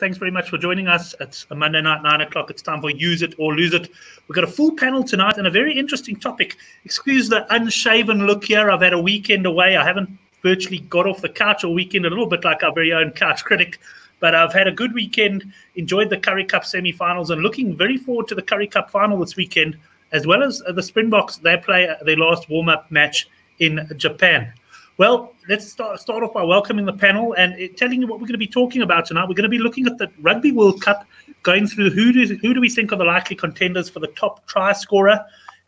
Thanks very much for joining us. It's a Monday night, 9 o'clock. It's time for Use It or Lose It. We've got a full panel tonight and a very interesting topic. Excuse the unshaven look here. I've had a weekend away. I haven't virtually got off the couch all weekend, a little bit like our very own couch critic. But I've had a good weekend, enjoyed the Currie Cup semi-finals, and looking very forward to the Currie Cup final this weekend, as well as the Springboks. They play their last warm-up match in Japan. Well, let's start off by welcoming the panel and telling you what we're going to be talking about tonight. We're going to be looking at the Rugby World Cup, going through who do we think are the likely contenders for the top try scorer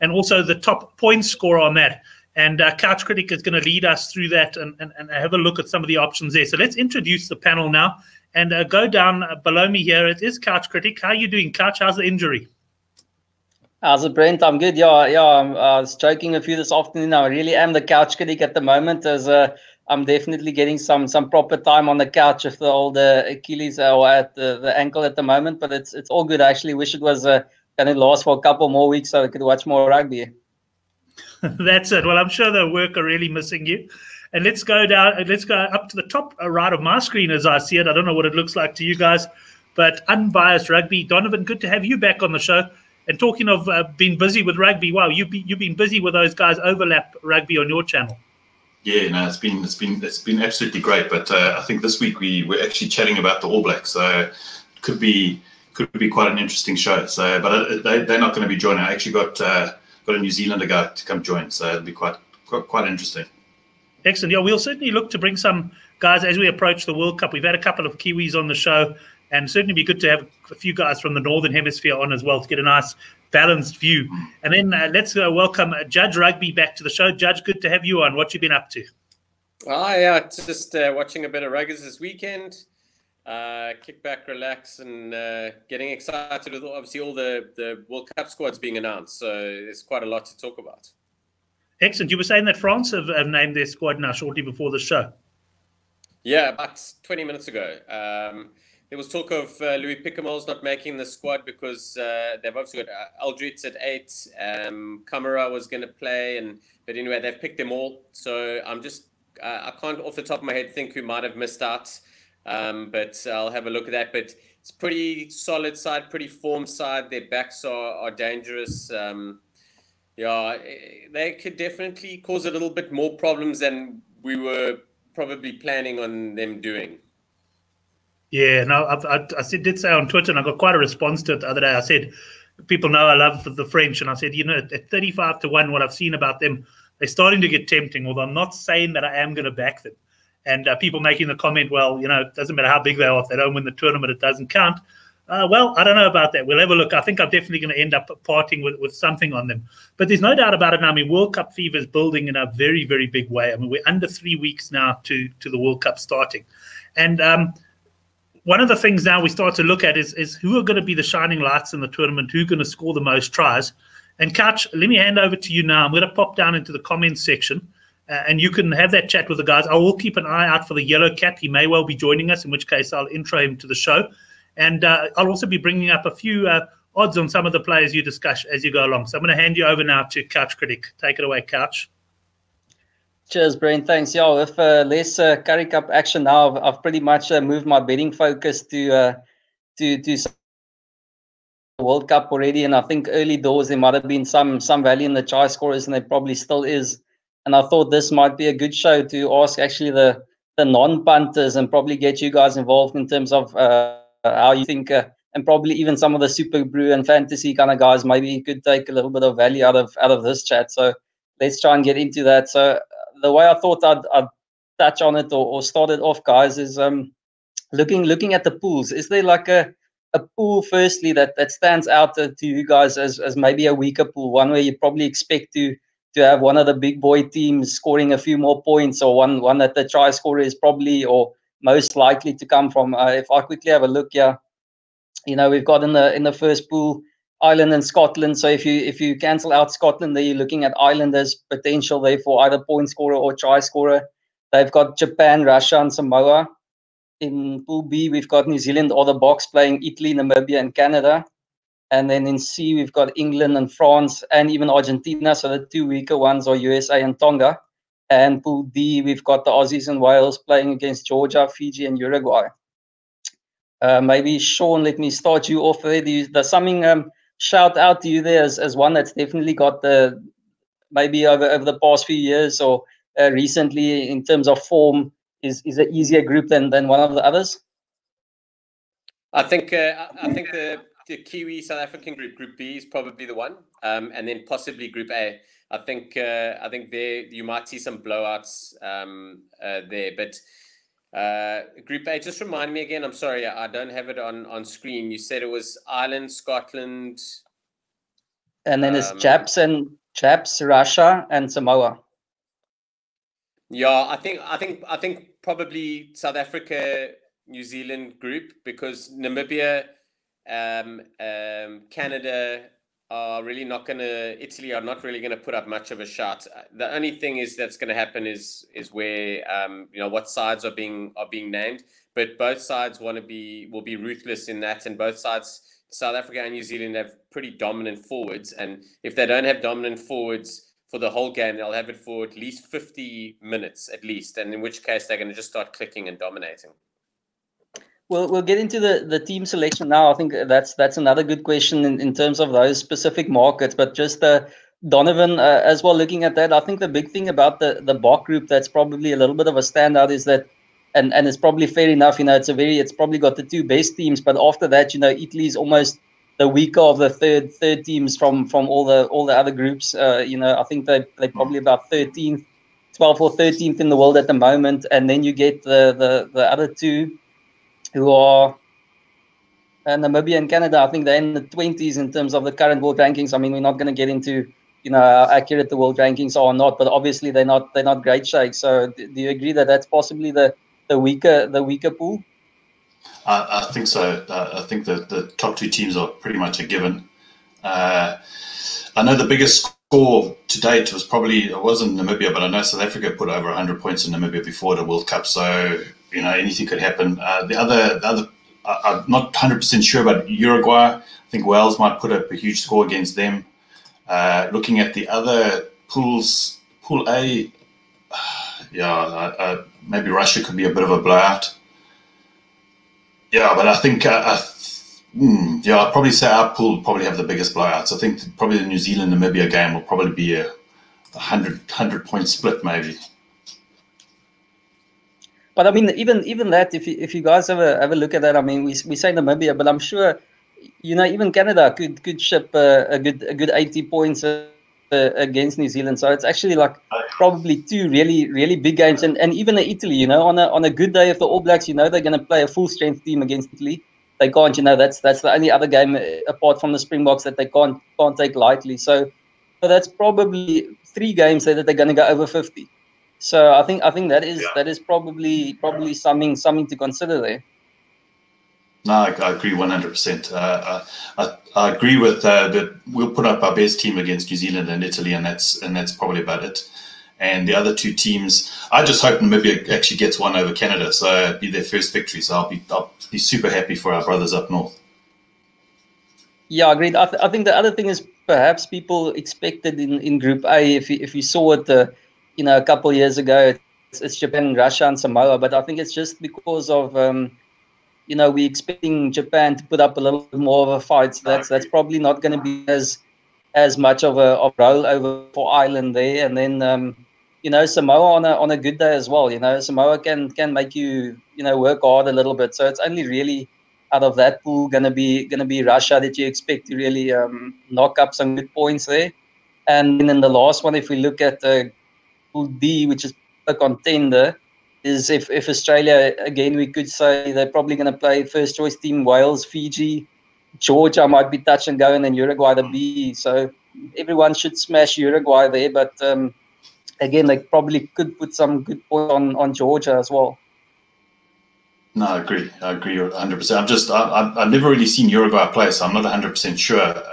and also the top point scorer on that. And Couch Critic is going to lead us through that and have a look at some of the options there. So let's introduce the panel now and go down below me here. It is Couch Critic. How are you doing, Couch? How's the injury? How's it, Brent? I'm good. Yeah. I was joking with you this afternoon. I really am the couch critic at the moment, as I'm definitely getting some proper time on the couch with the old Achilles or at the ankle at the moment. But it's all good. I actually wish it was going to last for a couple more weeks so I could watch more rugby. That's it. Well, I'm sure the work are really missing you. And let's go down. Let's go up to the top right of my screen as I see it. I don't know what it looks like to you guys, but Unbiased Rugby. Donovan, good to have you back on the show. And talking of being busy with rugby, wow, you've been busy with those guys overlap rugby on your channel. Yeah, no, it's been absolutely great. But I think this week we're actually chatting about the All Blacks, so it could be quite an interesting show. So, but they're not going to be joining. I actually got a New Zealander guy to come join, so it'll be quite interesting. Excellent. Yeah, we'll certainly look to bring some guys as we approach the World Cup. We've had a couple of Kiwis on the show. And certainly be good to have a few guys from the Northern Hemisphere on as well to get a nice balanced view. And then let's welcome Judge Rugby back to the show. Judge, good to have you on. What you been up to? Yeah, just watching a bit of rugby this weekend. Kick back, relax, and getting excited with obviously all the World Cup squads being announced. So there's quite a lot to talk about. Excellent. You were saying that France have named their squad now shortly before the show. Yeah, about 20 minutes ago. There was talk of Louis Picamole's not making the squad because they've obviously got Aldritz at 8. Camara was going to play, but anyway, they've picked them all. So I can't off the top of my head think who might have missed out, but I'll have a look at that. But it's pretty solid side, pretty form side. Their backs are dangerous. Yeah, they could definitely cause a little bit more problems than we were probably planning on them doing. Yeah, no, I did say on Twitter, and I got quite a response to it the other day. I said, people know I love the French, and I said, at 35-1, what I've seen about them, they're starting to get tempting, although I'm not saying that I am going to back them. And people making the comment, well, it doesn't matter how big they are, if they don't win the tournament, it doesn't count. Well, I don't know about that. We'll have a look. I think I'm definitely going to end up parting with something on them. But there's no doubt about it now. I mean, World Cup fever is building in a very, very big way. I mean, we're under 3 weeks now to the World Cup starting. And one of the things now we start to look at is who are going to be the shining lights in the tournament, who's going to score the most tries. And Couch, let me hand over to you now. I'm going to pop down into the comments section, and you can have that chat with the guys. I will keep an eye out for the yellow cap. He may well be joining us, in which case I'll intro him to the show. And I'll also be bringing up a few odds on some of the players you discuss as you go along. So I'm going to hand you over now to Couch Critic. Take it away, Couch. Cheers, Brent. Thanks. Yeah, with less Currie Cup action now, I've pretty much moved my betting focus to World Cup already. And I think early doors there might have been some value in the try scorers, and there probably still is. And I thought this might be a good show to ask actually the non-punters and probably get you guys involved in terms of how you think, and probably even some of the Super Brew and fantasy kind of guys maybe you could take a little bit of value out of this chat. So let's try and get into that. So the way I thought I'd touch on it or start it off, guys, is looking at the pools. Is there like a pool, firstly, that stands out to you guys as maybe a weaker pool, one where you probably expect to have one of the big boy teams scoring a few more points, or one that the try scorer is probably or most likely to come from? If I quickly have a look here, we've got in the first pool Ireland and Scotland. So if you cancel out Scotland, then you're looking at Ireland as potential there for either point scorer or try scorer. They've got Japan, Russia, and Samoa. In Pool B, we've got New Zealand or the Box playing Italy, Namibia, and Canada. And then in C, we've got England and France and even Argentina. So the two weaker ones are USA and Tonga. And Pool D, we've got the Aussies and Wales playing against Georgia, Fiji, and Uruguay. Maybe Sean, let me start you off there. Does something shout out to you there as one that's definitely got the maybe over the past few years or recently in terms of form is an easier group than one of the others? I think the Kiwi South African Group B is probably the one, and then possibly Group A. I think there you might see some blowouts there, but Group A. Just remind me again. I'm sorry, I don't have it on screen. You said it was Ireland, Scotland, and then it's Chaps, Russia, and Samoa. Yeah, I think probably South Africa, New Zealand group, because Namibia, Canada are really not going to. Italy are not really going to put up much of a shot. The only thing that's going to happen is where what sides are being named, but both sides will be ruthless in that, and both sides, South Africa and New Zealand, have pretty dominant forwards, and if they don't have dominant forwards for the whole game, they'll have it for at least 50 minutes at least, and in which case they're going to just start clicking and dominating. We'll get into the team selection now. I think that's another good question in terms of those specific markets. But just Donovan, as well, looking at that, I think the big thing about the Bok group that's probably a little bit of a standout is that, and it's probably fair enough, it's probably got the two best teams, but after that, Italy is almost the weaker of the third teams from all the other groups. I think they're probably about 12th or 13th in the world at the moment, and then you get the other two, who are Namibia and Canada. I think they're in the 20s in terms of the current world rankings. I mean, we're not going to get into how accurate the world rankings are or not, but obviously they're not great shakes. So do you agree that that's possibly the weaker pool? I think so. I think that the top two teams are pretty much a given. I know the biggest score to date wasn't Namibia, but I know South Africa put over 100 points in Namibia before the World Cup. So anything could happen. The other, I'm not 100% sure about Uruguay. I think Wales might put up a huge score against them. Looking at the other pools, Pool A, maybe Russia could be a bit of a blowout. Yeah, but I think I'd probably say our pool will probably have the biggest blowouts. I think probably the New Zealand-Namibia game will probably be a 100-point split, maybe. But I mean, even that, if you guys have a look at that, I mean, we say Namibia, but I'm sure, even Canada could ship a good 80 points against New Zealand. So it's actually like probably two really, really big games, and even Italy, on a good day of the All Blacks, they're going to play a full strength team against Italy. They can't, that's the only other game apart from the Springboks that they can't take lightly. So that's probably 3 games that they're going to go over 50. So I think that is probably something to consider there. No, I agree 100%. I agree with that. We'll put up our best team against New Zealand and Italy, and that's probably about it. And the other two teams, I just hope Namibia actually gets one over Canada, so it'll be their first victory. So I'll be super happy for our brothers up north. Yeah, agreed. I think the other thing is perhaps people expected in Group A, if you saw it, a couple of years ago, it's Japan, Russia, and Samoa. But I think it's just because of we're expecting Japan to put up a little bit more of a fight. So that's probably not going to be as much of a rollover for Ireland there. And then Samoa on a good day as well. Samoa can make you work hard a little bit. So it's only really out of that pool going to be Russia that you expect to really knock up some good points there. And then in the last one, if we look at Pool D, which is a contender, is if Australia, again, we could say they're probably going to play first choice team Wales, Fiji, Georgia might be touch and go, and then Uruguay the B. So everyone should smash Uruguay there, but again, they probably could put some good points on Georgia as well. No, I agree 100%. I've never really seen Uruguay play, so I'm not 100% sure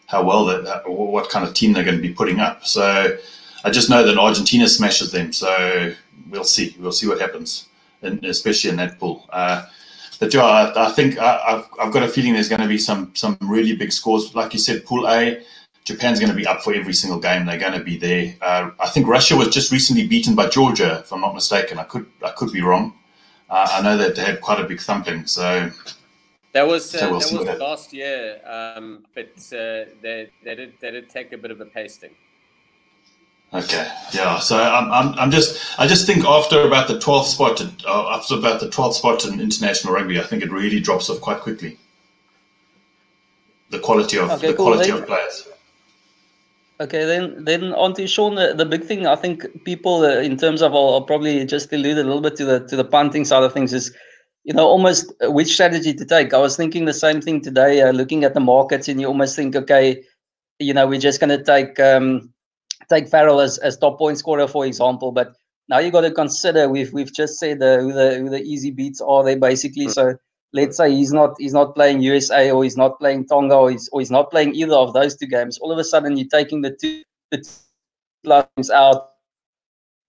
how well what kind of team they're going to be putting up. So I just know that Argentina smashes them, so we'll see what happens, and especially in that pool. But yeah, I think I've got a feeling there's going to be some really big scores. Like you said, Pool A, Japan's going to be up for every single game. They're going to be there. I think Russia was just recently beaten by Georgia, if I'm not mistaken. I could be wrong. I know that they had quite a big thumping. So that was we'll last year, but they did take a bit of a pasting. Okay, yeah. So I just think after about the 12th spot in international rugby, I think it really drops off quite quickly. The quality of players. Okay, then on to Sean. The big thing, I think people in terms of, I'll probably just allude a little bit to the punting side of things, is almost which strategy to take. I was thinking the same thing today, looking at the markets, and you almost think, okay, we're just going to take Farrell as top point scorer, for example. But now you got to consider, we've just said who the easy beats are there, basically. So let's say he's not playing USA, or he's not playing Tonga, or he's not playing either of those two games. All of a sudden, you're taking the two games out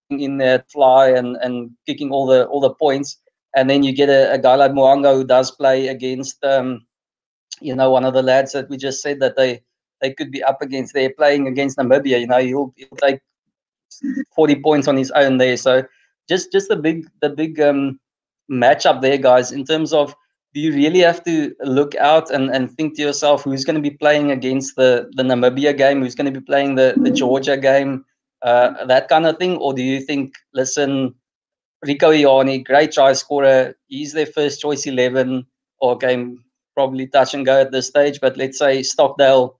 in there, fly and kicking all the points, and then you get a guy like Moanga who does play against one of the lads that we just said that they could be up against. They're playing against Namibia. He'll take 40 points on his own there. So just the big matchup there, guys, in terms of, do you really have to look out and think to yourself who's going to be playing against the Namibia game, who's going to be playing the Georgia game, that kind of thing? Or do you think, listen, Rico Ioane, great try scorer, he's their first choice 11, or game probably touch and go at this stage, but let's say Stockdale,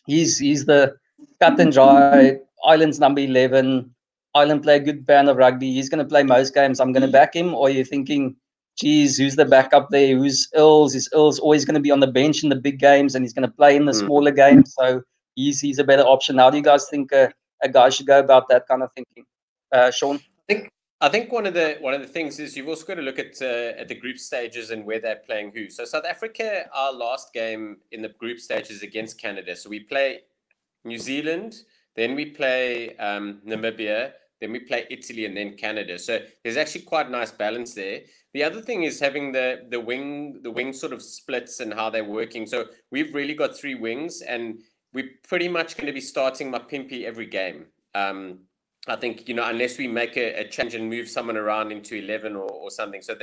he's the cut and dry, Ireland's number 11, Ireland play a good band of rugby, he's going to play most games, I'm going to back him? Or are you thinking, geez, who's the backup there? Who's Earls? Is Earls always going to be on the bench in the big games, and he's going to play in the smaller games? So he's a better option. How do you guys think a guy should go about that kind of thinking? Sean? I think one of the things is you've also got to look at the group stages and where they're playing who. So South Africa, our last game in the group stages against Canada. So we play New Zealand, then we play Namibia, then we play Italy, and then Canada. So there's actually quite a nice balance there. The other thing is having the wing sort of splits and how they're working. So we've really got 3 wings, and we're pretty much going to be starting Mapimpi every game. I think, unless we make a change and move someone around into 11 or something. So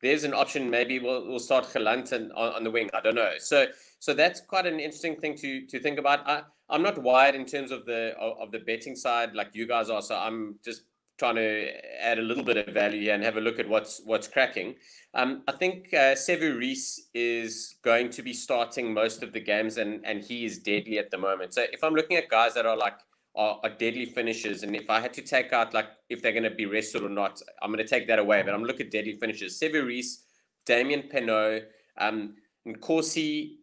there's an option. Maybe we'll start Gelant on the wing. I don't know. So that's quite an interesting thing to think about. I'm not wired in terms of the betting side like you guys are. So I'm just trying to add a little bit of value here and have a look at what's cracking. I think Reece is going to be starting most of the games, and he is deadly at the moment. So if I'm looking at guys that are deadly finishers, and if I had to take out if they're going to be rested or not, I'm going to take that away. But I'm looking at deadly finishers. Reece, Damien Penaud, Nkosi,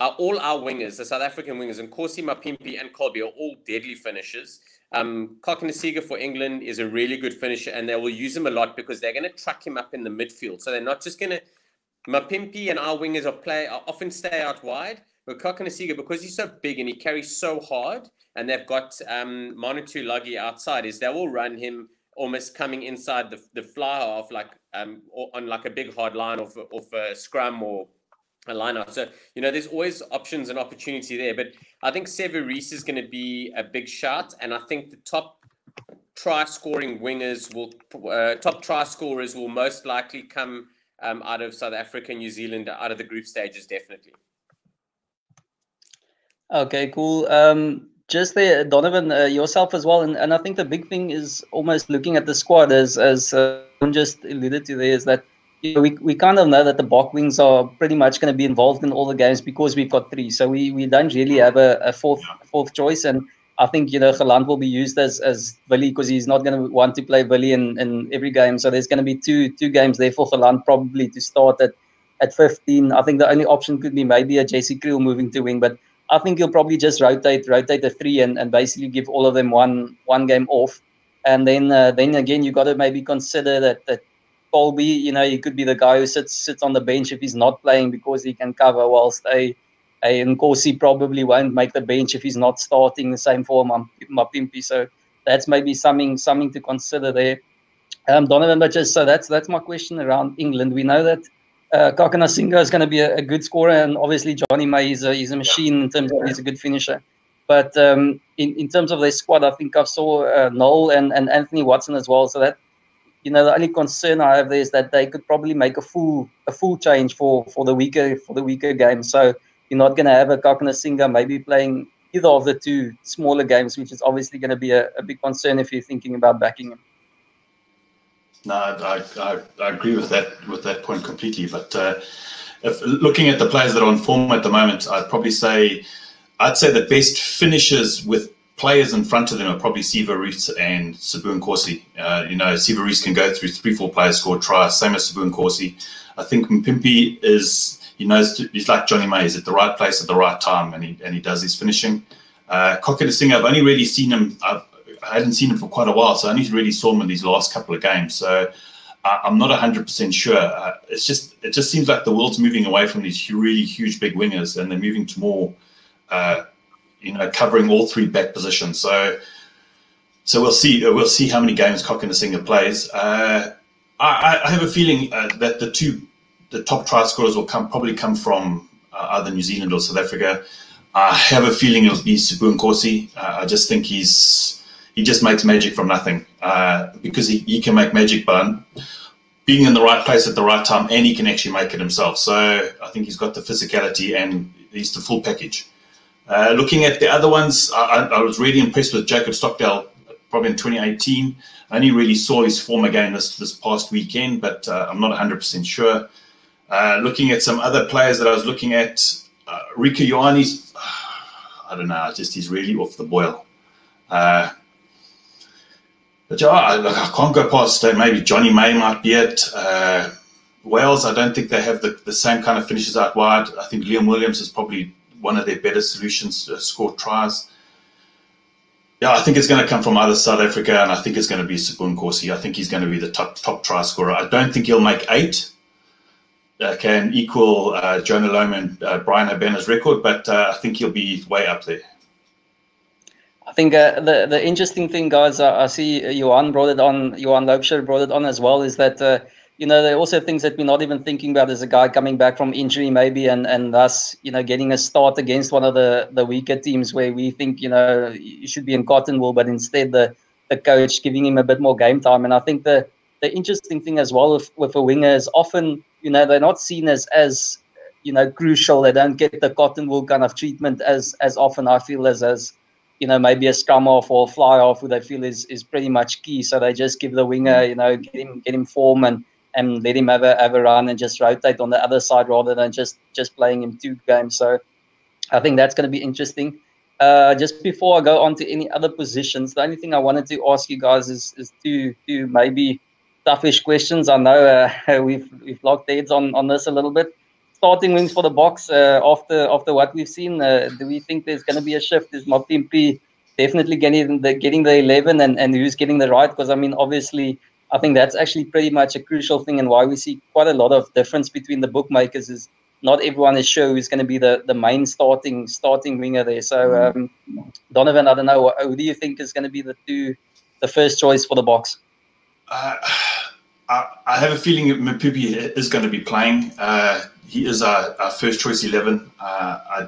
all our wingers, the South African wingers, Nkosi, Mapimpi, and Kolbe are all deadly finishers. Kokanasiga for England is a really good finisher, and they will use him a lot because they're going to truck him up in the midfield. So they're not just going to. Mapimpi and our wingers are often stay out wide. But Kokanasiga, because he's so big and he carries so hard, and they've got Monitu Lagi outside, is they will run him almost coming inside the fly half, or on a big hard line off a scrum or a line out. So, there's always options and opportunity there. But I think Reece is going to be a big shot, and I think the top try scorers will most likely come out of South Africa and New Zealand, out of the group stages, definitely. Okay, cool. Just there, Donovan, yourself as well, and I think the big thing is almost looking at the squad, as just alluded to there, is that we kind of know that the Bok wings are pretty much going to be involved in all the games because we've got 3, so we don't really have a fourth choice. And I think Gelant will be used as Willie, because he's not going to want to play Willie in every game. So there's going to be two games there for Gelant probably to start at 15. I think the only option could be maybe a JC Kriel moving to wing, but I think he'll probably just rotate the 3 and basically give all of them one game off. And then again, you got to maybe consider that Kolbe, he could be the guy who sits on the bench if he's not playing because he can cover, whilst a Nkosi probably won't make the bench if he's not starting the same for Mapimpi. So that's maybe something to consider there. Donovan, but just so that's my question around England. We know that Kokanasiga is going to be a good scorer, and obviously Johnny May is a machine in terms of he's a good finisher. But in terms of their squad, I think I saw Noel and Anthony Watson as well. So that the only concern I have there is that they could probably make a full change for the weaker game. So you're not going to have a Kakanasinga maybe playing either of the two smaller games, which is obviously going to be a big concern if you're thinking about backing him. No, I agree with that point completely. But if looking at the players that are on form at the moment, I'd say the best finishers with players in front of them are probably Reece and Nkosi. Reece can go through 3-4 players, score tries, same as Nkosi. I think Mpimpi he's like Johnny May, he's at the right place at the right time, and he does his finishing. Kakanasinga, I've only really seen him. I hadn't seen him for quite a while, so I only really saw him in these last couple of games. So I'm not 100% sure. It just seems like the world's moving away from these really huge big wingers, and they're moving to more, covering all three back positions. So we'll see. We'll see how many games Kakanasinga plays. I have a feeling that the top try scorers will probably come from either New Zealand or South Africa. I have a feeling it'll be Nkosi. I just think he just makes magic from nothing, because he can make magic by being in the right place at the right time, and he can actually make it himself. So I think he's got the physicality and he's the full package. Looking at the other ones, I was really impressed with Jacob Stockdale, probably in 2018. I only really saw his form again this past weekend, but I'm not 100% sure. Looking at some other players that I was looking at, Rieko Ioane's, I don't know, he's really off the boil. But I can't go past maybe Johnny May might be it. Wales, I don't think they have the same kind of finishes out wide. I think Liam Williams is probably one of their better solutions to score tries. Yeah, I think it's going to come from either South Africa, and I think it's going to be Nkosi. I think he's going to be the top try scorer. I don't think he'll make 8. Can equal Jonah Loane and Brian Habana's record, but I think he'll be way up there. I think the interesting thing, guys, I see Johan Loubser brought it on as well, is that there are also things that we're not even thinking about as a guy coming back from injury maybe, and thus getting a start against one of the weaker teams where we think you should be in cotton wool, but instead the coach giving him a bit more game time. And I think the interesting thing as well with a winger is often they're not seen as crucial. They don't get the cotton wool kind of treatment as often, I feel, as maybe a scrum off or fly off, who they feel is pretty much key. So they just give the winger, get him form and let him have a run and just rotate on the other side rather than just playing him 2 games. So I think that's going to be interesting. Just before I go on to any other positions, the only thing I wanted to ask you guys is two maybe toughish questions. I know we've locked heads on this a little bit. Starting wings for the Boks, after what we've seen, do we think there's going to be a shift? Is Mapimpi definitely getting the 11, and who's getting the right? Because obviously, I think that's actually pretty much a crucial thing, and why we see quite a lot of difference between the bookmakers is not everyone is sure who's going to be the main starting winger there. So Donovan, I don't know, who do you think is going to be the first choice for the Boks? I have a feeling Mapimpi is going to be playing. He is our first choice 11. I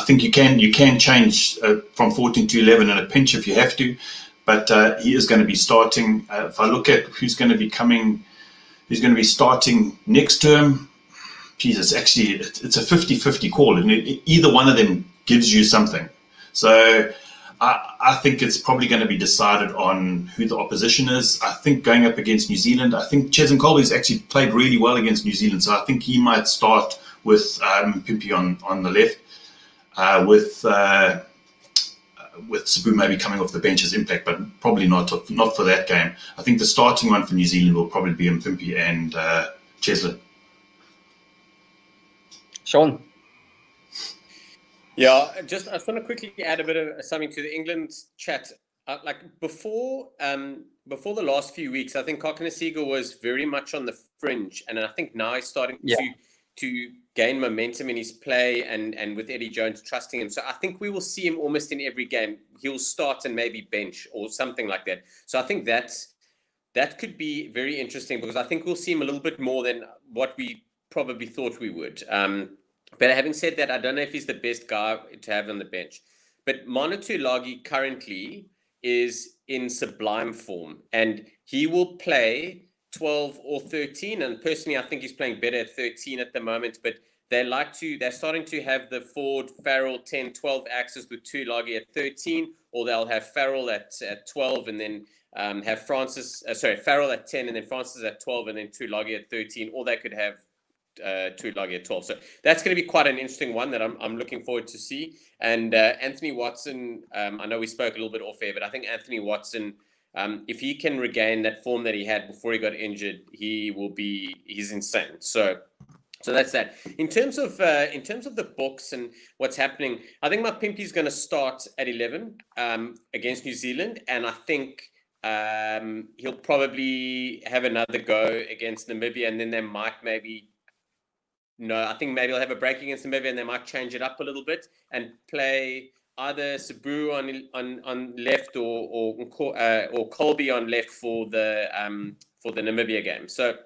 think you can change from 14 to 11 in a pinch if you have to, but he is going to be starting. If I look at who's going to be starting next term, Jesus, actually it's a 50-50 call, and either one of them gives you something. So I think it's probably going to be decided on who the opposition is. I think going up against New Zealand, I think Kolbe's actually played really well against New Zealand, so I think he might start with Pimpi on the left, with Sabu maybe coming off the bench as impact, but probably not for that game. I think the starting one for New Zealand will probably be Pimpi and Cheslin. Sean? Yeah, I just want to quickly add a bit of something to the England chat. Before the last few weeks, I think Kakanasinga was very much on the fringe, and I think now he's starting to gain momentum in his play, and with Eddie Jones trusting him. So I think we will see him almost in every game. He'll start and maybe bench or something like that. So I think that could be very interesting, because I think we'll see him a little bit more than what we probably thought we would. But having said that, I don't know if he's the best guy to have on the bench. But Manu Tuilagi currently is in sublime form, and he will play 12 or 13. And personally, I think he's playing better at 13 at the moment. But they're starting to have the Ford Farrell 10-12 axis with Tulagi at 13, or they'll have Farrell at 12 and then have Farrell at 10 and then Francis at 12 and then Tulagi at 13, or they could have Tulagi at 12. So that's going to be quite an interesting one that I'm looking forward to see. And Anthony Watson, I know we spoke a little bit off air, but I think Anthony Watson, if he can regain that form that he had before he got injured, he's insane. So that's that. In terms of the books and what's happening, I think my Pimpy's going to start at 11 against New Zealand, and I think he'll probably have another go against Namibia, and then they might I think maybe he'll have a break against Namibia, and they might change it up a little bit and play either Sabu on left or Kolbe on left for the Namibia game. So,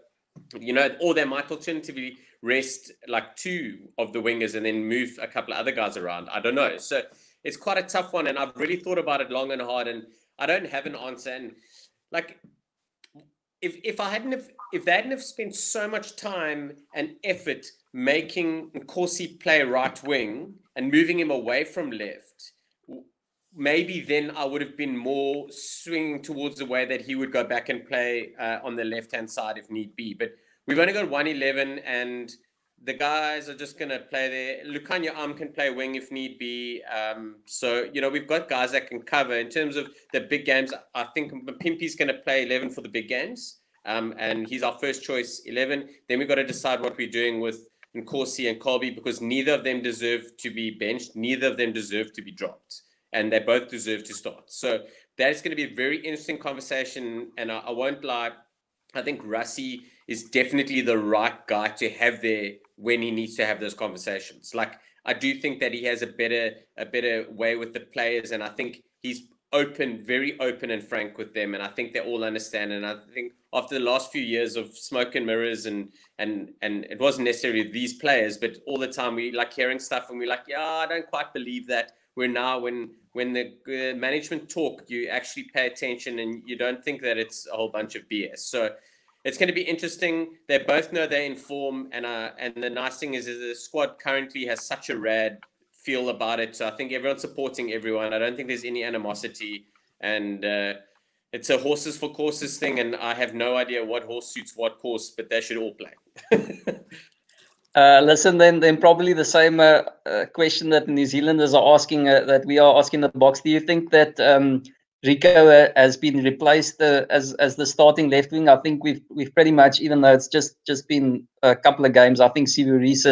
or they might alternatively rest like two of the wingers and then move a couple of other guys around. I don't know. So it's quite a tough one, and I've really thought about it long and hard, and I don't have an answer. And like, if they hadn't have spent so much time and effort making Nkosi play right wing and moving him away from left, maybe then I would have been more swinging towards the way that he would go back and play on the left-hand side if need be. But we've only got 111, and the guys are just going to play there. Lukhanyo can play wing if need be. So, we've got guys that can cover. In terms of the big games, I think Pimpy's going to play 11 for the big games. And he's our first choice 11. Then we've got to decide what we're doing with Nkosi and Kolbe, because neither of them deserve to be benched. Neither of them deserve to be dropped. And they both deserve to start. So that's going to be a very interesting conversation. And I won't lie, I think Russell is definitely the right guy to have there when he needs to have those conversations. Like, I do think that he has a better way with the players, and I think he's very open and frank with them, and I think they all understand. And I think after the last few years of smoke and mirrors, and it wasn't necessarily these players, but all the time we like hearing stuff, and we're like, yeah, I don't quite believe that. Where now, when the management talk, you actually pay attention and you don't think that it's a whole bunch of BS. So it's going to be interesting. They both know they're in form, and the nice thing is the squad currently has such a rad feel about it. So I think everyone's supporting everyone. I don't think there's any animosity, and it's a horses for courses thing. And I have no idea what horse suits what course, but they should all play. Listen, then probably the same question that New Zealanders are asking, that we are asking the box. Do you think that Rico has been replaced as the starting left wing? I think we've pretty much, even though it's just been a couple of games, I think Reece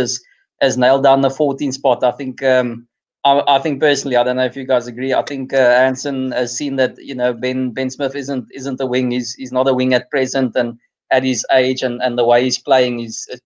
has nailed down the 14 spot. I think I think personally, I don't know if you guys agree. I think Hansen has seen that Ben Smith isn't a wing. He's not a wing at present, and at his age and the way he's playing, it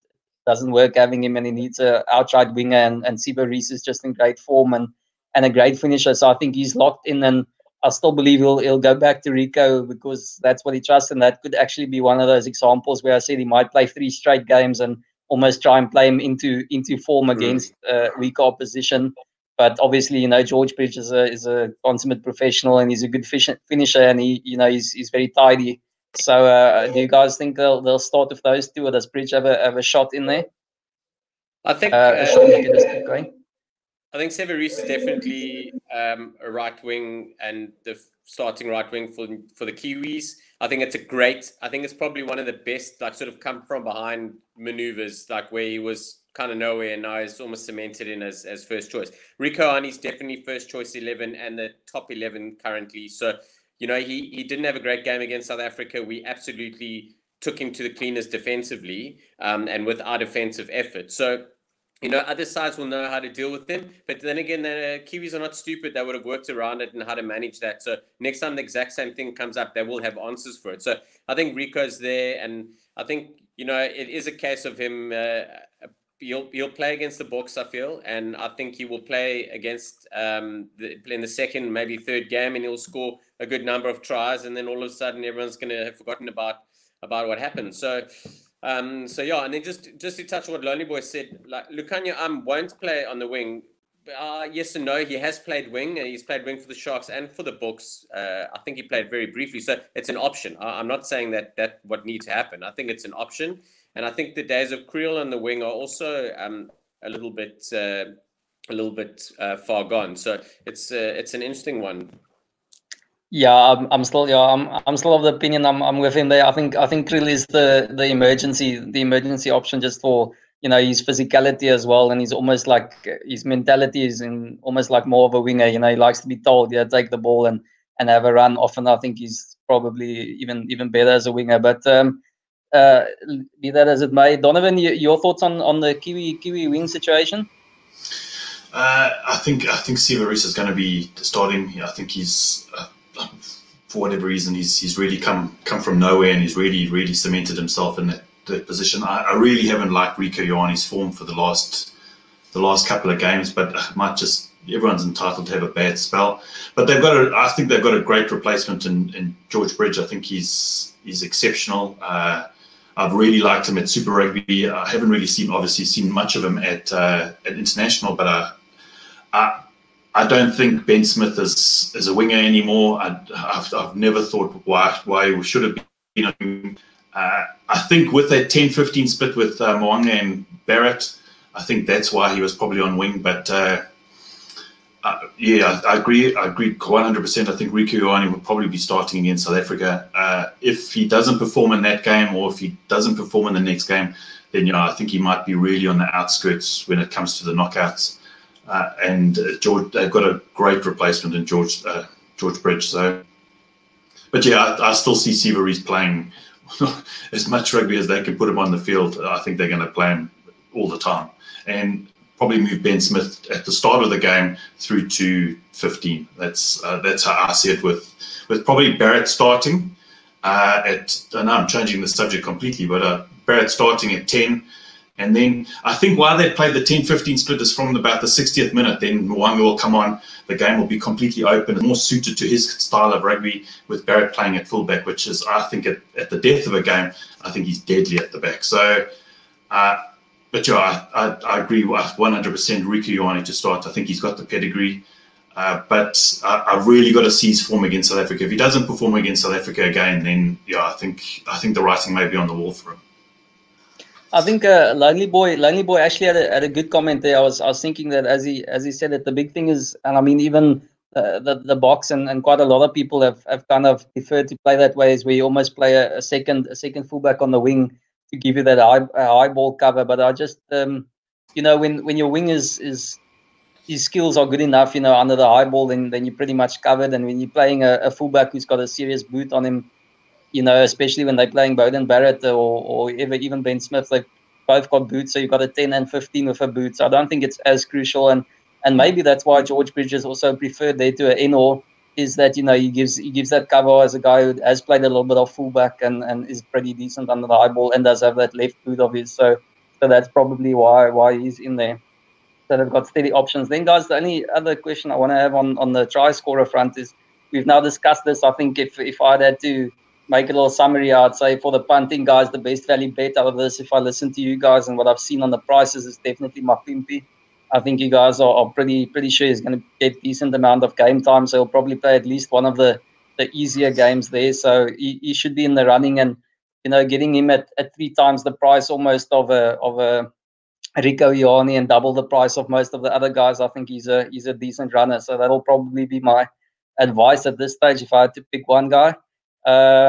doesn't work having him, and he needs an outright winger. And Reece is just in great form and a great finisher. So I think he's locked in, and I still believe he'll go back to Rico because that's what he trusts, and that could actually be one of those examples where I said he might play 3 straight games and almost try and play him into form against weaker opposition. But obviously, George Bridge is a consummate professional, and he's a good finisher, and he's very tidy. So do you guys think they'll start with those two, or does Bridge have a shot in there? I think Sean, you can just keep going. I think Reece is definitely a right wing, and the starting right wing for the Kiwis. I think it's probably one of the best, like, sort of come from behind maneuvers, like where he was kind of nowhere and now he's almost cemented in as first choice. Rico Ioane's definitely first choice 11 and the top 11 currently. So, he didn't have a great game against South Africa. We absolutely took him to the cleaners defensively, and with our defensive effort. So, other sides will know how to deal with them. But then again, the Kiwis are not stupid. They would have worked around it and how to manage that. So next time the exact same thing comes up, they will have answers for it. So I think Rico's there. And I think, it is a case of him. He'll play against the Boks, I feel. And I think he will play against in the second, maybe third game, and he'll score a good number of tries. And then all of a sudden, everyone's going to have forgotten about what happened. So yeah, and then just to touch on what Lonely Boy said, like Lukhanyo won't play on the wing Yes and no. He has played wing. He's played wing for the Sharks and for the Bucks. I think he played very briefly. So it's an option. I'm not saying that what needs to happen. I think it's an option. And I think the days of Creel on the wing are also a little bit far gone. So it's an interesting one. Yeah, I'm still of the opinion. I'm with him there. I think Krill is the emergency option, just for, you know, his physicality as well, and he's almost like, his mentality is almost like more of a winger. You know, he likes to be told, yeah, take the ball and have a run. Often I think he's probably even better as a winger. But be that as it may, Donovan, your thoughts on the Kiwi wing situation? I think Siva Reece is going to be starting. I think he's for whatever reason he's really come from nowhere, and he's really cemented himself in that position. I really haven't liked Rieko Ioane's form for the last couple of games, but everyone's entitled to have a bad spell. But I think they've got a great replacement in George Bridge. I think he's exceptional. I've really liked him at Super Rugby. I haven't really seen much of him at international, but I don't think Ben Smith is a winger anymore. I've never thought why he should have been. I think with that 10-15 split with Mo'unga and Barrett, I think that's why he was probably on wing. But yeah, I agree 100%. I think Rieko Ioane will probably be starting against South Africa. If he doesn't perform in that game, or if he doesn't perform in the next game, then, you know, I think he might be really on the outskirts when it comes to the knockouts. And they've got a great replacement in George Bridge. So, but yeah, I still see Siva Reece playing as much rugby as they can put him on the field. I think they're going to play him all the time, and probably move Ben Smith at the start of the game through to 15. That's how I see it, with probably Barrett starting I know I'm changing the subject completely, but Barrett starting at 10. And then I think why they played the 10-15 split is from about the 60th minute. Then Mo'unga will come on. The game will be completely open and more suited to his style of rugby, with Barrett playing at fullback, which is, I think, at the death of a game, I think he's deadly at the back. So, but yeah, I agree 100% Rieko Ioane to start. I think he's got the pedigree. But I've really got to see his form against South Africa. If he doesn't perform against South Africa again, then yeah, I think the writing may be on the wall for him. I think Lonely Boy actually had a good comment there. I was thinking that as he said it, the big thing is, and I mean even the box and quite a lot of people have kind of preferred to play that way, is where you almost play a second fullback on the wing to give you that high ball cover. But I just you know, when your wing is his skills are good enough, you know, under the high ball, then you're pretty much covered. And when you're playing a fullback who's got a serious boot on him, you know, especially when they're playing Bowden Barrett or even Ben Smith, they've both got boots, so you've got a 10 and 15 with a boot. So I don't think it's as crucial, and maybe that's why George Bridges also preferred there to an Ennor, is that, you know, he gives that cover as a guy who has played a little bit of fullback and is pretty decent under the high ball and does have that left boot of his. So that's probably why he's in there. So they've got steady options. Then, guys, the only other question I want to have on the try scorer front is, we've now discussed this. I think if I'd had to make a little summary, I'd say for the punting, guys, the best value bet out of this, if I listen to you guys and what I've seen on the prices, is definitely Mapimpi. I think you guys are pretty sure he's going to get decent amount of game time, so he'll probably play at least one of the easier games there. So he should be in the running, and, you know, getting him at 3 times the price almost of a Rieko Ioane and double the price of most of the other guys, I think he's a decent runner. So that'll probably be my advice at this stage if I had to pick one guy.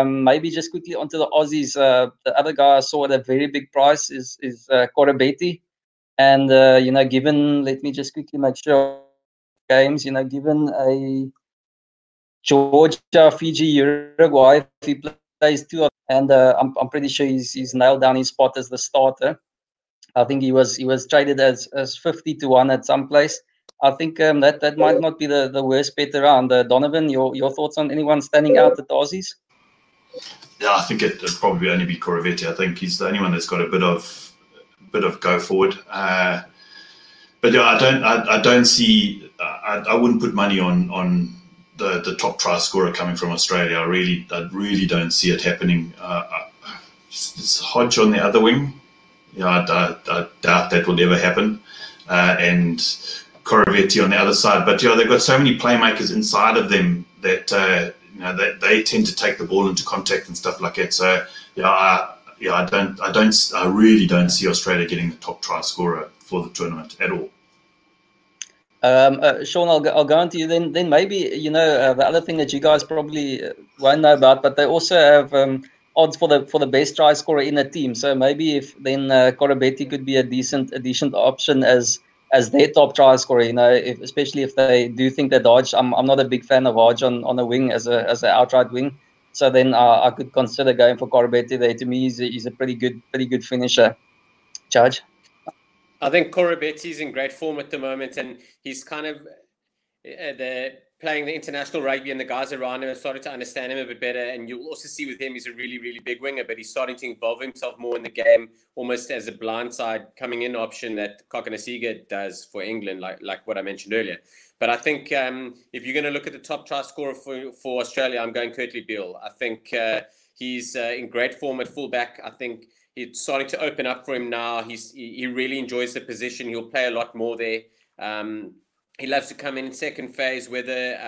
Maybe just quickly onto the Aussies. The other guy I saw at a very big price is Korobeti. And, you know, given, let me just quickly make sure games, you know, given a Georgia, Fiji, Uruguay, if he plays 2 of, and I'm pretty sure he's nailed down his spot as the starter. I think he was traded as 50-1 at some place. I think that might not be the worst bet around. Donovan, your thoughts on anyone standing out at the Aussies? Yeah, I think it'd probably only be Korobeti. I think he's the only one that's got a bit of go forward. But yeah, I don't see. I wouldn't put money on the top try scorer coming from Australia. I really don't see it happening. It's Hodge on the other wing. Yeah, I doubt that will ever happen. And Coravetti on the other side. But they've got so many playmakers inside of them that they tend to take the ball into contact and stuff like that. So I really don't see Australia getting the top try scorer for the tournament at all. Sean, I'll go on to you then. Then maybe the other thing that you guys probably won't know about, but they also have odds for the best try scorer in a team. So maybe if then Coravetti could be a decent option as their top try scorer. Especially if they do think that Hodge. I'm not a big fan of Hodge on a wing as an outright wing. So then I could consider going for Coravetti there. To me, he's a pretty good finisher. Judge. I think Coravetti's in great form at the moment, and he's kind of playing the international rugby, and the guys around him are starting to understand him a bit better. And you'll also see with him, he's a really, really big winger, but he's starting to involve himself more in the game, almost as a blindside coming in option that Kokonasiga does for England, like what I mentioned earlier. But I think if you're going to look at the top try scorer for Australia, I'm going Kurtley Beale. I think he's in great form at fullback. I think it's starting to open up for him now. He really enjoys the position. He'll play a lot more there. He loves to come in second phase, whether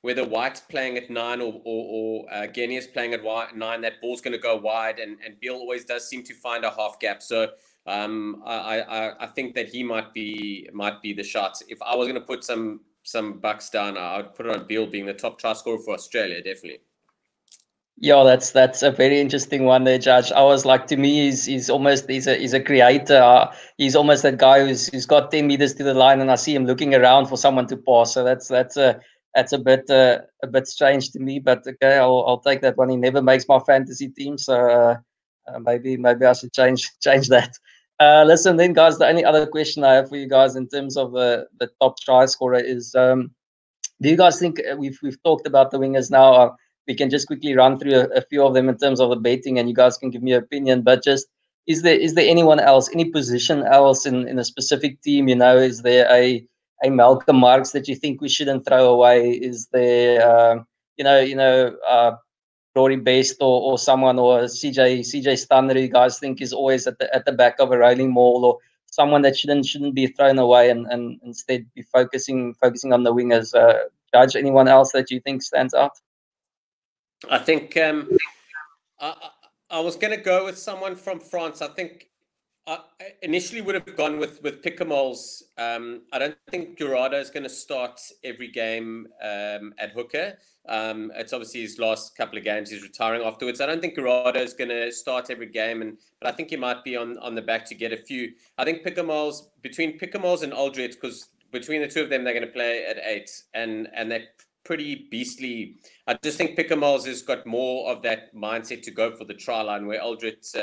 White's playing at 9 or Genius playing at 9. That ball's going to go wide, and Beale always does seem to find a half gap. So I think that he might be the shot. If I was going to put some bucks down, I would put it on Beale being the top try scorer for Australia, definitely. Yeah, that's a very interesting one there, Judge. I was like, to me, he's a creator. He's almost that guy who's got 10 meters to the line, and I see him looking around for someone to pass. So that's a bit strange to me. But okay, I'll take that one. He never makes my fantasy team, so maybe I should change that. Listen, then, guys, the only other question I have for you guys in terms of the top try scorer is, do you guys think we've talked about the wingers now? We can just quickly run through a few of them in terms of the betting, and you guys can give me your opinion. But just, is there anyone else, any position else in a specific team? Is there a Malcolm Marx that you think we shouldn't throw away? Is there Rory Best or someone, or CJ Stunner, you guys think is always at the back of a rolling maul, or someone that shouldn't be thrown away and instead be focusing on the wingers? Judge, anyone else that you think stands out? I think I was going to go with someone from France. I think I initially would have gone with Picamol's. I don't think Gerardo is going to start every game at hooker. It's obviously his last couple of games. He's retiring afterwards. I don't think Gerardo is going to start every game, but I think he might be on the back to get a few. I think between Picamol's and Aldrich, because between the two of them, they're going to play at 8, and they're pretty beastly. I just think Picamol's has got more of that mindset to go for the try line, where Aldrich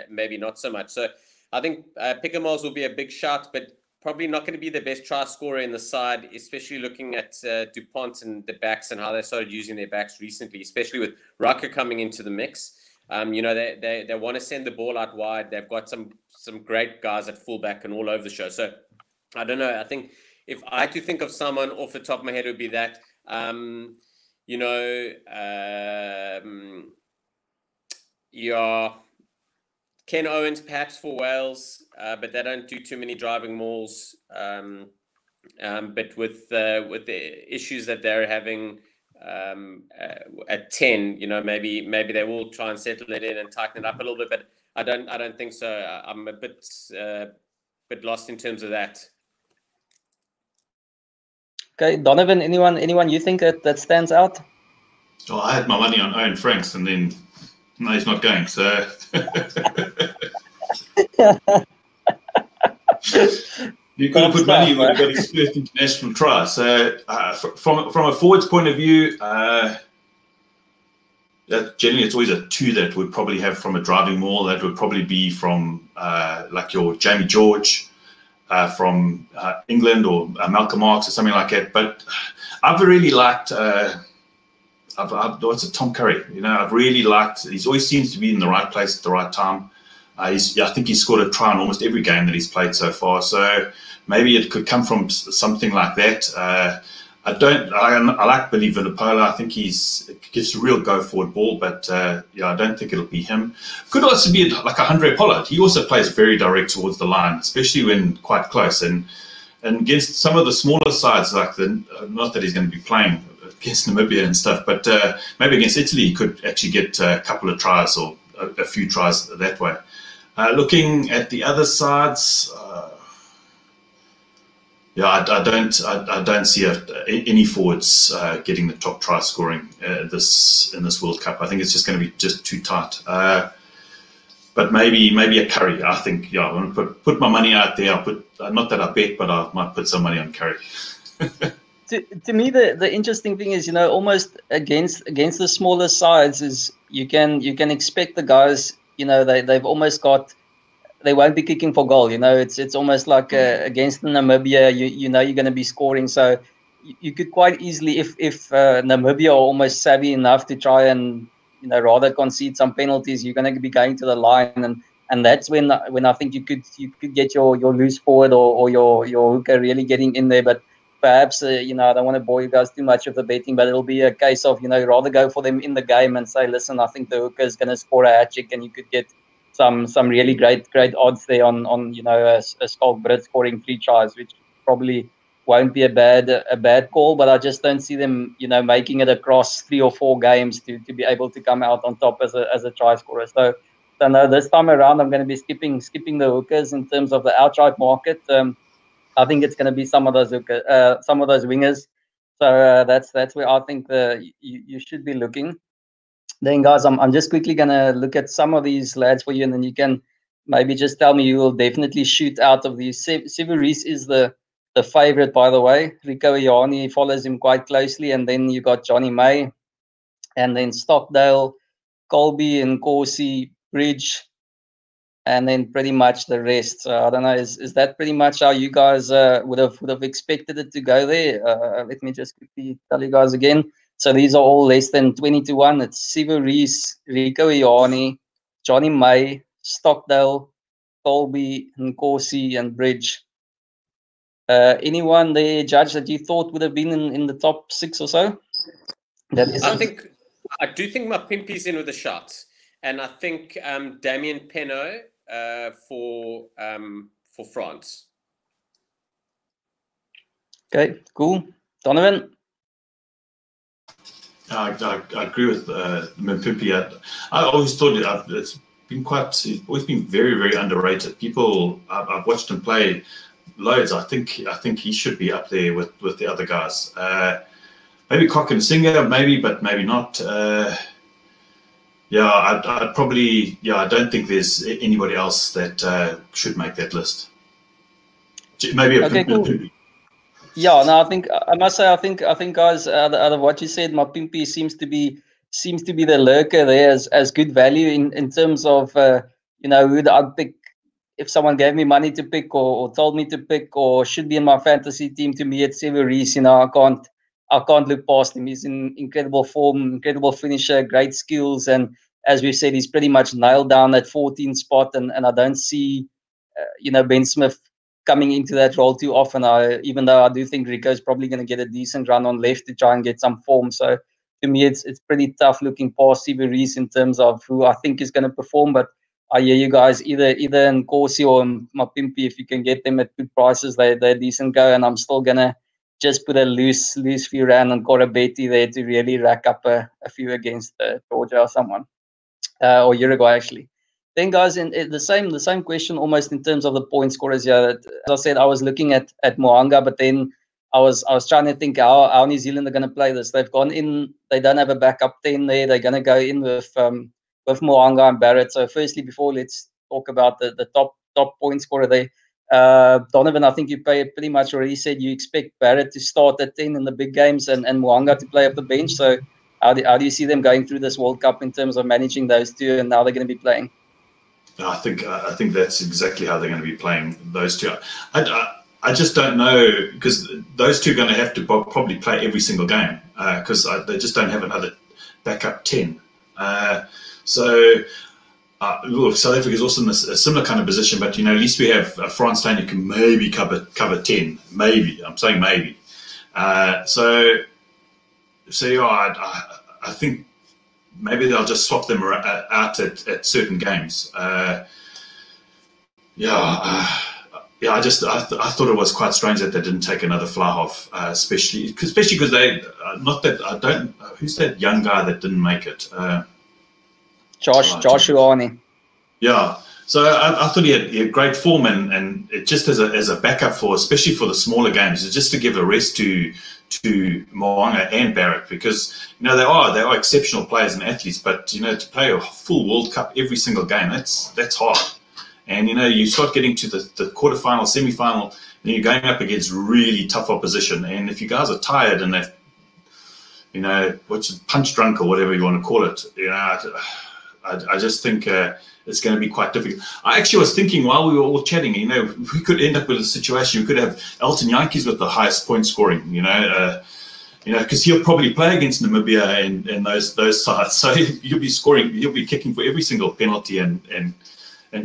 maybe not so much. So I think Picamol's will be a big shot, but probably not going to be the best try scorer in the side, especially looking at DuPont and the backs and how they started using their backs recently, especially with Rucker coming into the mix. They want to send the ball out wide. They've got some great guys at fullback and all over the show. So I don't know. I think if I had to think of someone off the top of my head, it would be that. Ken Owens perhaps for Wales, but they don't do too many driving mauls. But with the issues that they're having at 10, maybe they will try and settle it in and tighten it up a little bit. But I don't think so. I'm a bit lost in terms of that. Okay, Donovan, anyone you think that stands out? Oh, I had my money on Owen Franks, and then no, he's not going. So you could have put money, you would have got his first international try. So from a forwards point of view, generally it's always a 2 that would probably have from a driving maul. That would probably be from like your Jamie George. From England, or Malcolm Marx or something like that. But I've really liked what's it, Tom Curry. I've really liked, he always seems to be in the right place at the right time. I think he's scored a try in almost every game that he's played so far. So maybe it could come from something like that. I like Billy Vunipola. I think he gives a real go forward ball, but I don't think it'll be him. Could also be like a Andre Pollard. He also plays very direct towards the line, especially when quite close. And and against some of the smaller sides, like not that he's going to be playing against Namibia and stuff, but maybe against Italy, he could actually get a couple of tries or a few tries that way. Looking at the other sides, yeah, I don't see any forwards getting the top try scoring in this World Cup. I think it's just going to be just too tight. But maybe a Curry. I think, yeah, I'm going to put my money out there. I'll put, not that I bet, but I might put some money on Curry. To me, the interesting thing is, almost against the smaller sides is you can expect the guys, they've almost got, they won't be kicking for goal. It's almost like against Namibia, you're going to be scoring. So you could quite easily, if Namibia are almost savvy enough to try and rather concede some penalties, you're going to be going to the line, and that's when I think you could get your loose forward or your hooker really getting in there. But perhaps I don't want to bore you guys too much of the betting, but it'll be a case of rather go for them in the game and say, listen, I think the hooker is going to score a hat trick, and you could get some really great odds there on a Skalk Brit scoring 3 tries, which probably won't be a bad call. But I just don't see them making it across 3 or 4 games to be able to come out on top as a try scorer. So no, this time around I'm going to be skipping the hookers in terms of the outright market. I think it's going to be some of those wingers. So that's where I think you should be looking. Then, guys, I'm just quickly going to look at some of these lads for you, and then you can maybe just tell me you will definitely shoot out of these. Reece is the favorite, by the way. Rico Ioane follows him quite closely, and then you got Johnny May, and then Stockdale, Kolbe, and Nkosi, Bridge, and then pretty much the rest. So I don't know, is that pretty much how you guys would have expected it to go there? Let me just quickly tell you guys again. So these are all less than 20-1. It's Reece, Rico Ioane, Johnny May, Stockdale, Kolbe, Nkosi, and Bridge. Anyone there, Judge, that you thought would have been in the top 6 or so? I do think Mapimpi's in with a shot, and I think Damien Penaud for France. Okay, cool. Donovan? I agree with Mapimpi. I always thought it's always been very, very underrated. I've watched him play loads. I think he should be up there with the other guys. Maybe Cock and Singer, maybe, but maybe not. I'd probably, I don't think there's anybody else that should make that list. Maybe a Mapimpi. Yeah, no, I must say, I think guys, out of what you said, Mapimpi seems to be the lurker there as good value in terms of who I'd pick if someone gave me money to pick or told me to pick or should be in my fantasy team. To me, it's Reece. I can't look past him. He's in incredible form, incredible finisher, great skills, and as we've said, he's pretty much nailed down that 14 spot. And I don't see Ben Smith coming into that role too often. Even though I do think Rico is probably going to get a decent run on left to try and get some form. So to me, it's pretty tough looking past Reece in terms of who I think is going to perform. But I hear you guys, either Nkosi or Mapimpi, if you can get them at good prices, they're decent go. And I'm still going to just put a loose few rand on Korabeti there to really rack up a few against Georgia or someone, or Uruguay actually. Then, guys, in the same question almost in terms of the point scorers here. As I said, I was looking at Moanga, but then I was trying to think how New Zealand are going to play this. They've gone in. They don't have a backup 10 there. They're going to go in with Moanga and Barrett. So, firstly, let's talk about the top point scorer there. Donovan, I think you pretty much already said you expect Barrett to start at 10 in the big games and Moanga to play off the bench. So, how do you see them going through this World Cup in terms of managing those two and how they're going to be playing? I think that's exactly how they're going to be playing those two. I just don't know, because those two are going to have to probably play every single game because they just don't have another backup 10. South Africa is also in a similar kind of position, but at least we have France Stain who can maybe cover 10. Maybe, I'm saying maybe. I think maybe they'll just swap them out at certain games. Yeah, I thought it was quite strange that they didn't take another fly half, especially because they not that I don't. Who's that young guy that didn't make it? Joshua. Yeah, so I thought he had great form, and it just as a backup for, especially for the smaller games, is just to give a rest to Mo'unga and Barrett, because they are exceptional players and athletes, but to play a full World Cup every single game, that's hard. And you start getting to the quarterfinal, semi-final, and you're going up against really tough opposition. And if you guys are tired and they're, punch drunk or whatever you want to call it, I just think it's going to be quite difficult. I actually was thinking while we were all chatting, we could end up with a situation. We could have Elton Jantjies with the highest point scoring, because he'll probably play against Namibia and those sides. So he'll be kicking for every single penalty and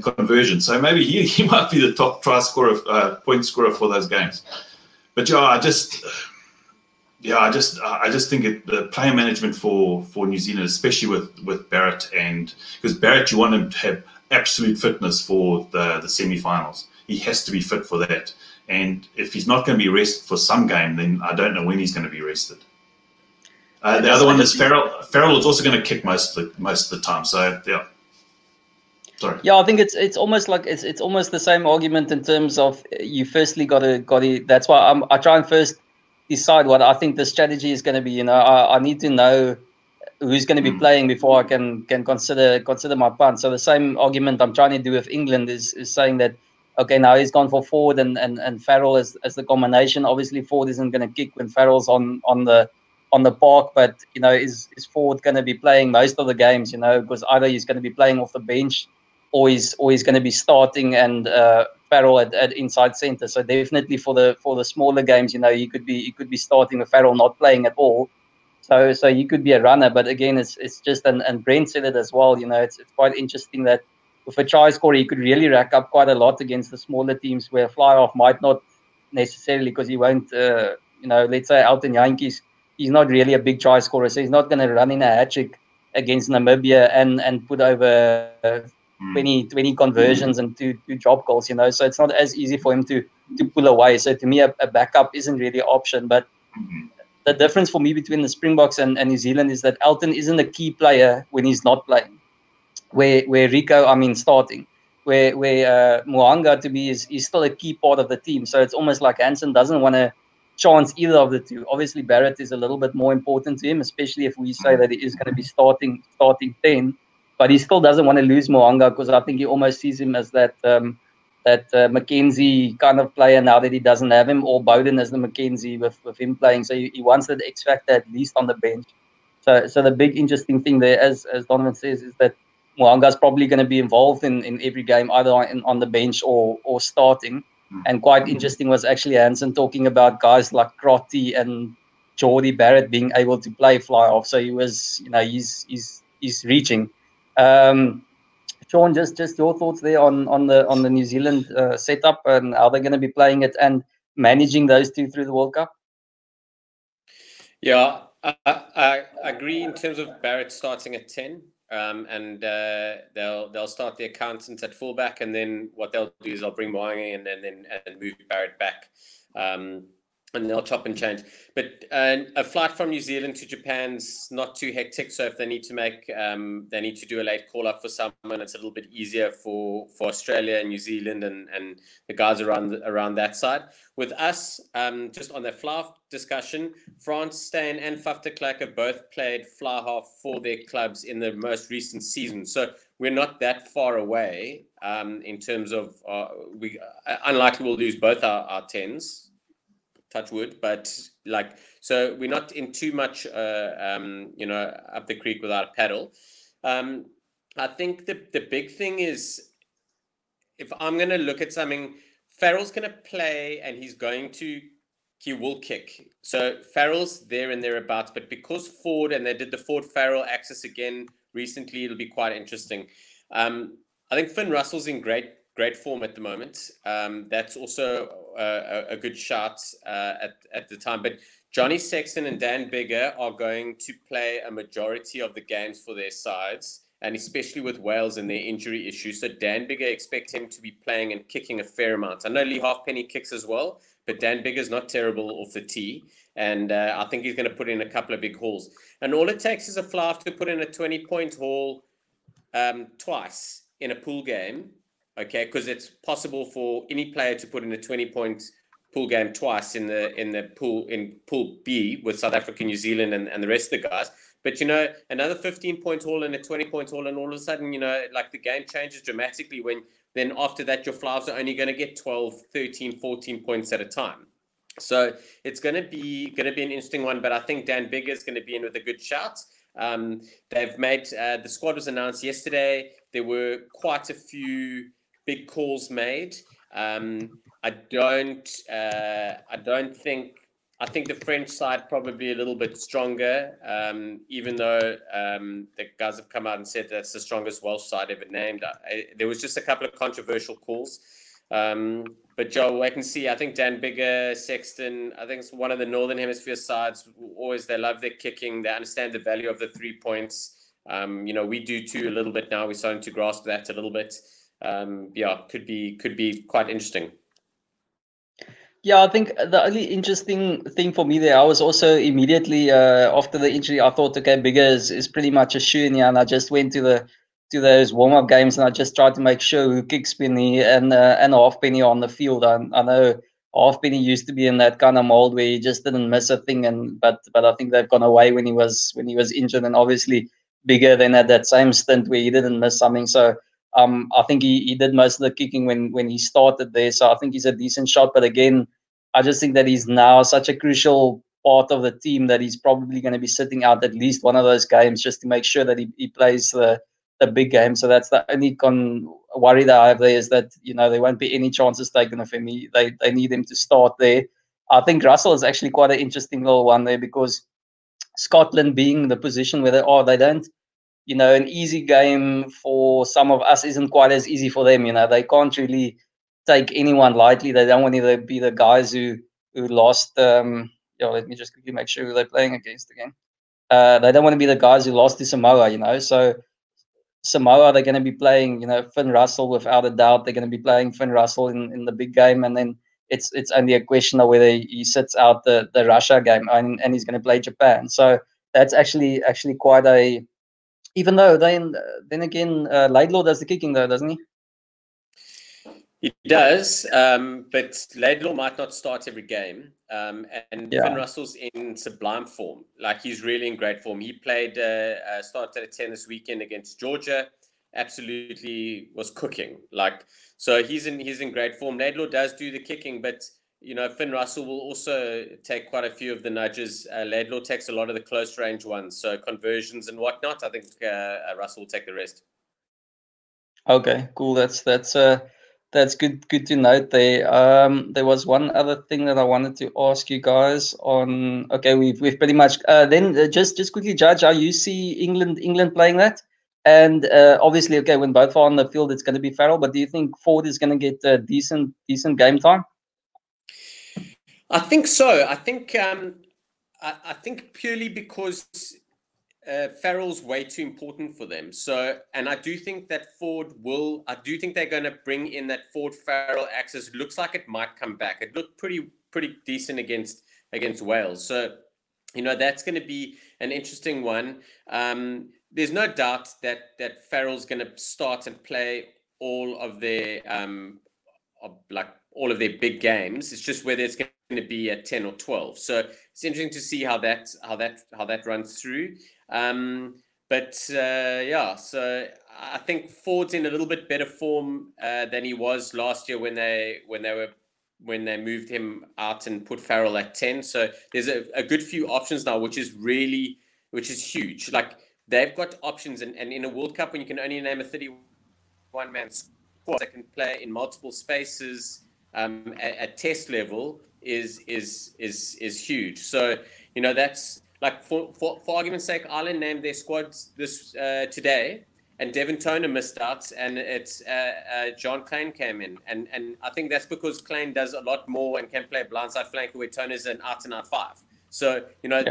conversion. So maybe he might be the top try scorer, point scorer for those games. But yeah, I just think the player management for New Zealand, especially with Barrett, and because Barrett, you want him to have absolute fitness for the semi-finals. He has to be fit for that. And if he's not going to be rested for some game, then I don't know when he's going to be rested. The other one is Farrell. Farrell is also going to kick most of the time. So yeah. Sorry. Yeah, I think it's almost like it's almost the same argument in terms of you firstly got to. That's why I try and first decide what I think the strategy is going to be. I need to know who's going to be playing before I can consider my punt. So the same argument I'm trying to do with England is saying that, okay, now he's gone for Ford and Farrell as the combination. Obviously, Ford isn't going to kick when Farrell's on the park, but is Ford going to be playing most of the games? Because either he's going to be playing off the bench, or he's going to be starting, and Farrell at inside centre. So definitely for the smaller games, he could be starting with Farrell not playing at all. So he could be a runner, but again, it's just and Brent said it as well. It's quite interesting that with a try scorer, he could really rack up quite a lot against the smaller teams where fly off might not necessarily, because he won't. Let's say Elton Jantjies, he's not really a big try scorer, so he's not going to run in a hat trick against Namibia and put over 20 conversions and two drop goals. So it's not as easy for him to pull away. So to me, a backup isn't really an option, but. The difference for me between the Springboks and New Zealand is that Elton isn't a key player when he's not playing. Where Rico, starting. Where Mo'unga to me is still a key part of the team. So it's almost like Hansen doesn't want to chance either of the two. Obviously, Barrett is a little bit more important to him, especially if we say that he is going to be starting 10. But he still doesn't want to lose Mo'unga, because I think he almost sees him as that Mackenzie kind of player now that he doesn't have him, or Bowden as the Mackenzie with him playing. So he wants that X factor at least on the bench. So the big interesting thing there, as Donovan says, is that Mo'unga's probably going to be involved in every game, either on the bench or starting. And quite interesting was actually Hansen talking about guys like Crotty and Geordie Barrett being able to play fly off. So he was, he's reaching. Sean, just your thoughts there on the New Zealand setup and how they're going to be playing it and managing those two through the World Cup. Yeah, I agree in terms of Barrett starting at 10, and they'll start the accountants at fullback, and then what they'll do is they'll bring Mo'unga in and move Barrett back. And they'll chop and change. But a flight from New Zealand to Japan's not too hectic. So if they need to do a late call up for someone, it's a little bit easier for Australia and New Zealand and the guys around that side. With us, just on the fly discussion, France, Steyn and Faf de Klerk have both played fly half for their clubs in the most recent season. So we're not that far away in terms of unlikely we'll lose both our 10s. Touch wood, but so we're not in too much, up the creek without a paddle. I think the big thing is, if I'm going to look at something, Farrell's going to play and he will kick. So Farrell's there and thereabouts, but because Ford, and they did the Ford-Farrell axis again recently, it'll be quite interesting. I think Finn Russell's in great form at the moment. That's also a good shot at the time. But Johnny Sexton and Dan Biggar are going to play a majority of the games for their sides. and especially with Wales and their injury issues. So Dan Biggar, expect him to be playing and kicking a fair amount. I know Lee Halfpenny kicks as well, but Dan Biggar's not terrible off the tee, and I think he's going to put in a couple of big hauls. And all it takes is a fluff to put in a 20-point haul twice in a pool game, okay? Because it's possible for any player to put in a 20-point pool game twice in the pool B with South Africa, New Zealand, and the rest of the guys. But, you know, another 15-point haul and a 20-point haul, and all of a sudden, you know, like the game changes dramatically when then after that your flies are only going to get 12, 13, 14 points at a time. So it's going to be an interesting one, but I think Dan Biggar is going to be in with a good shout. They've made the squad was announced yesterday. There were quite a few big calls made. I think the French side probably a little bit stronger, even though the guys have come out and said that's the strongest Welsh side ever named. There was just a couple of controversial calls. But Joe, wait and see. I think Dan Biggar, Sexton, I think it's one of the Northern Hemisphere sides. Always, they love their kicking. They understand the value of the 3 points. You know, we do too a little bit now. We're starting to grasp that a little bit. Yeah, could be quite interesting. Yeah, I think the only interesting thing for me there, I was also immediately after the injury, I thought, okay, Biggar is pretty much a shoe in here, and I just went to those warm-up games and I just tried to make sure who Kickspinny and Halfpenny on the field. I know Halfpenny used to be in that kind of mold where he just didn't miss a thing, but I think they've gone away when he was injured, and obviously Biggar then had that same stint where he didn't miss something. So I think he did most of the kicking when he started there. So I think he's a decent shot. But again, I just think that he's now such a crucial part of the team that he's probably going to be sitting out at least one of those games just to make sure that he plays the big game. So that's the only worry that I have there, is that, you know, there won't be any chances taken of him. They need him to start there. I think Russel is actually quite an interesting little one there, because Scotland being the position where they don't, you know, an easy game for some of us isn't quite as easy for them. You know, they can't really take anyone lightly. They don't want to be the guys who lost. Let me just quickly make sure who they're playing against again. They don't want to be the guys who lost to Samoa. You know, so Samoa, they're going to be playing, you know, Finn Russell without a doubt. They're going to be playing Finn Russell in the big game, and then it's only a question of whether he sits out the Russia game and he's going to play Japan. So that's actually quite a. Even though then again, Laidlaw does the kicking though, doesn't he? He does, but Laidlaw might not start every game. And Finn Russell's in sublime form. Like, he's really in great form. He played, started at 10 this weekend against Georgia. Absolutely was cooking. Like, so he's in great form. Laidlaw does do the kicking, but, you know, Finn Russell will also take quite a few of the nudges. Laidlaw takes a lot of the close range ones, so conversions and whatnot. I think Russell will take the rest. Okay, cool. That's good to note there. There was one other thing that I wanted to ask you guys on. Okay, we've pretty much then just quickly judge how you see England playing that. And obviously, okay, when both are on the field, it's going to be Farrell. But do you think Ford is going to get decent game time? I think so. I think purely because Farrell's way too important for them. So, and I do think that I do think they're going to bring in that Ford Farrell axis. Looks like it might come back. It looked pretty decent against Wales. So, you know, that's going to be an interesting one. There's no doubt that Farrell's going to start and play all of their all of their big games. It's just whether it's going to be at 10 or 12. So it's interesting to see how that runs through. So I think Ford's in a little bit better form than he was last year when they moved him out and put Farrell at 10. So there's a good few options now, which is huge. Like, they've got options, and in a World Cup when you can only name a 31-man squad that can play in multiple spaces at test level is huge. So, you know, that's like, for argument's sake, Ireland named their squads this today, and Devin Toner missed out, and it's John Klein came in, and I think that's because Klein does a lot more and can play blindside flanker where Toner's an out-and-out 5. So, you know,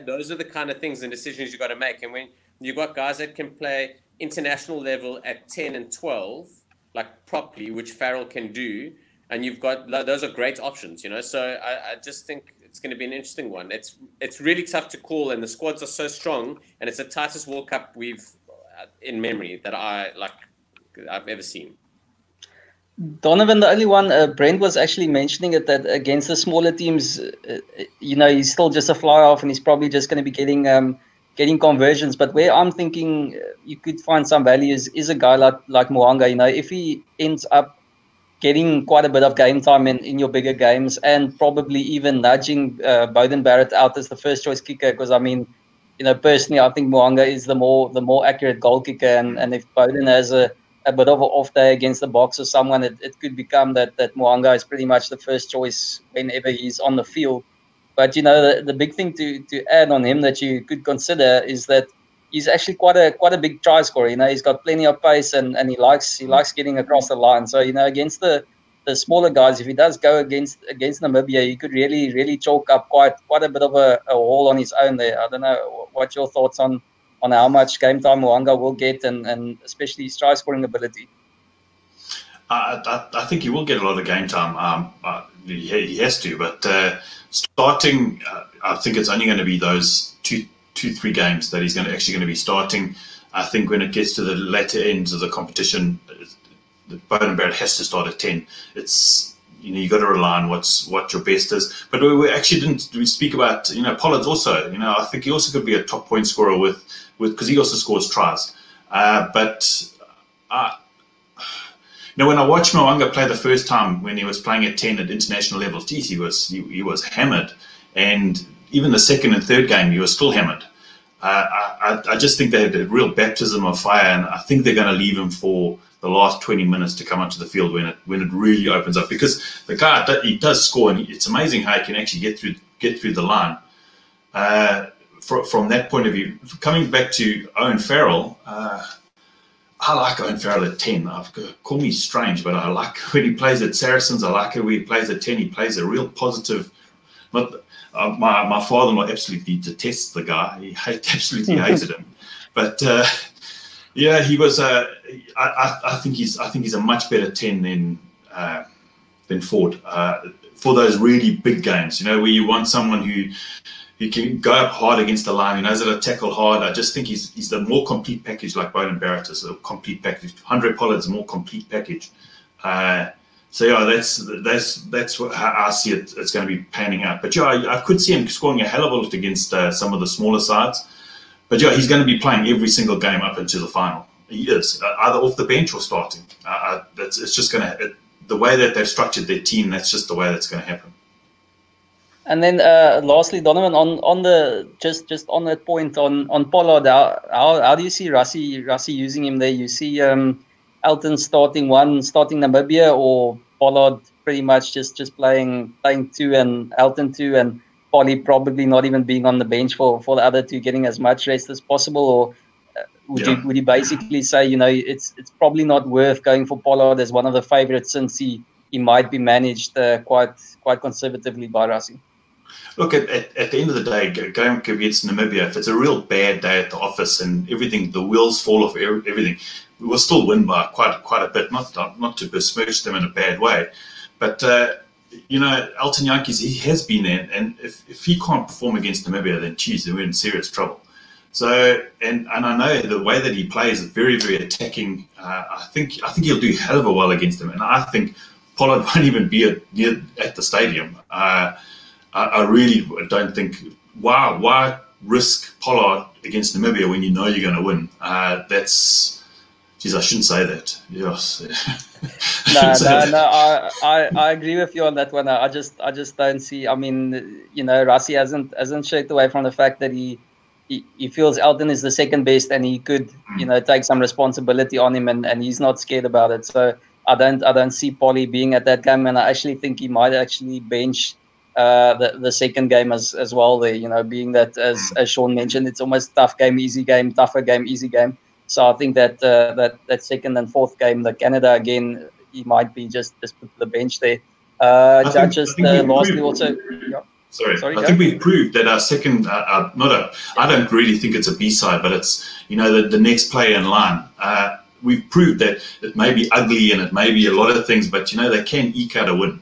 those are the kind of things and decisions you got to make. And when you've got guys that can play international level at 10 and 12, like properly, which Farrell can do, and you've got those are great options, you know. So I just think it's going to be an interesting one. It's really tough to call, and the squads are so strong, and it's the tightest World Cup we've in memory that I've ever seen. Donovan, the only one, Brent was actually mentioning it, that against the smaller teams, you know, he's still just a fly-off and he's probably just going to be getting conversions. But where I'm thinking you could find some value is a guy like Mo'unga. You know, if he ends up getting quite a bit of game time in your bigger games and probably even nudging Beauden Barrett out as the first choice kicker, because I mean, you know, personally, I think Mo'unga is the more accurate goal kicker, and if Beauden has a bit of an off day against the box or someone, it could become that Mo'unga is pretty much the first choice whenever he's on the field. But, you know, the big thing to add on him that you could consider is that he's actually quite a big try scorer. You know, he's got plenty of pace and he likes getting across the line. So, you know, against the smaller guys, if he does go against Namibia, he could really chalk up quite a bit of a haul on his own there. I don't know what your thoughts on how much game time Mo'unga will get and especially his try scoring ability. I think he will get a lot of game time. He has to, but starting, I think it's only going to be those 2-3 games that he's actually going to be starting. I think when it gets to the later ends of the competition, Beauden Barrett has to start at 10. It's, you know, you got to rely on what your best is. But we actually didn't speak about, you know, Pollard's also. You know, I think he also could be a top point scorer with because he also scores tries. You know, when I watched Mo'unga play the first time when he was playing at 10 at international levels, geez, he was hammered. And even the second and third game, he was still hammered. I just think they had a real baptism of fire, and I think they're going to leave him for the last 20 minutes to come onto the field when it really opens up. Because the guy, he does score, and it's amazing how he can actually get through the line. From that point of view, coming back to Owen Farrell, I like Owen Farrell at 10. Call me strange, but I like when he plays at Saracens. I like it when he plays at 10. He plays a real positive. My father-in-law absolutely detests the guy. He absolutely hated him. But yeah, he was. I think he's a much better 10 than Ford for those really big games. You know, where you want someone who can go up hard against the line, who knows how to tackle hard. I just think he's the more complete package, like Beauden Barrett is a complete package. Andre Pollard's a more complete package. So yeah, that's how I see it. It's going to be panning out. But yeah, I could see him scoring a hell of a lot against some of the smaller sides. But yeah, he's going to be playing every single game up into the final. He is either off the bench or starting. It's just going to, the way that they've structured their team. That's just the way that's going to happen. And then lastly, Donovan, on the just on that point on Pollard, how do you see Russy using him there? You see Elton starting Namibia, or Pollard pretty much just playing 2 and Elton 2, and Polly probably not even being on the bench for the other two, getting as much rest as possible? Or would you basically say, you know, it's probably not worth going for Pollard as one of the favourites, since he might be managed quite conservatively by Russy? Look, at the end of the day, going against Namibia, if it's a real bad day at the office and everything, the wheels fall off everything, we will still win by quite a bit. Not to besmirch them in a bad way, but you know, Elton Jantjies, he has been there, and if he can't perform against Namibia, then geez, we're in serious trouble. So, and I know the way that he plays is very, very attacking. I think he'll do hell of a well against them, and I think Pollard won't even be at the stadium. I really don't think, why risk Pollard against Namibia when you know you're going to win? Geez, I shouldn't say that. Yes. No, I agree with you on that one. I just don't see. I mean, you know, Russy hasn't shirked away from the fact that he feels Elton is the second best, and he could, you know, take some responsibility on him, and he's not scared about it. So I don't see Polly being at that game, and I actually think he might actually bench the second game as well there, you know, being that, as Sean mentioned, it's almost tough game, easy game, tougher game, easy game. So I think that that second and fourth game, the Canada again, he might be just put the bench there. Judges lastly also. Yeah. Sorry, I think we've proved that our second, I don't really think it's a B-side, but it's, you know, the next player in line. We've proved that it may be ugly and it may be a lot of things, but, you know, they can eke out a win.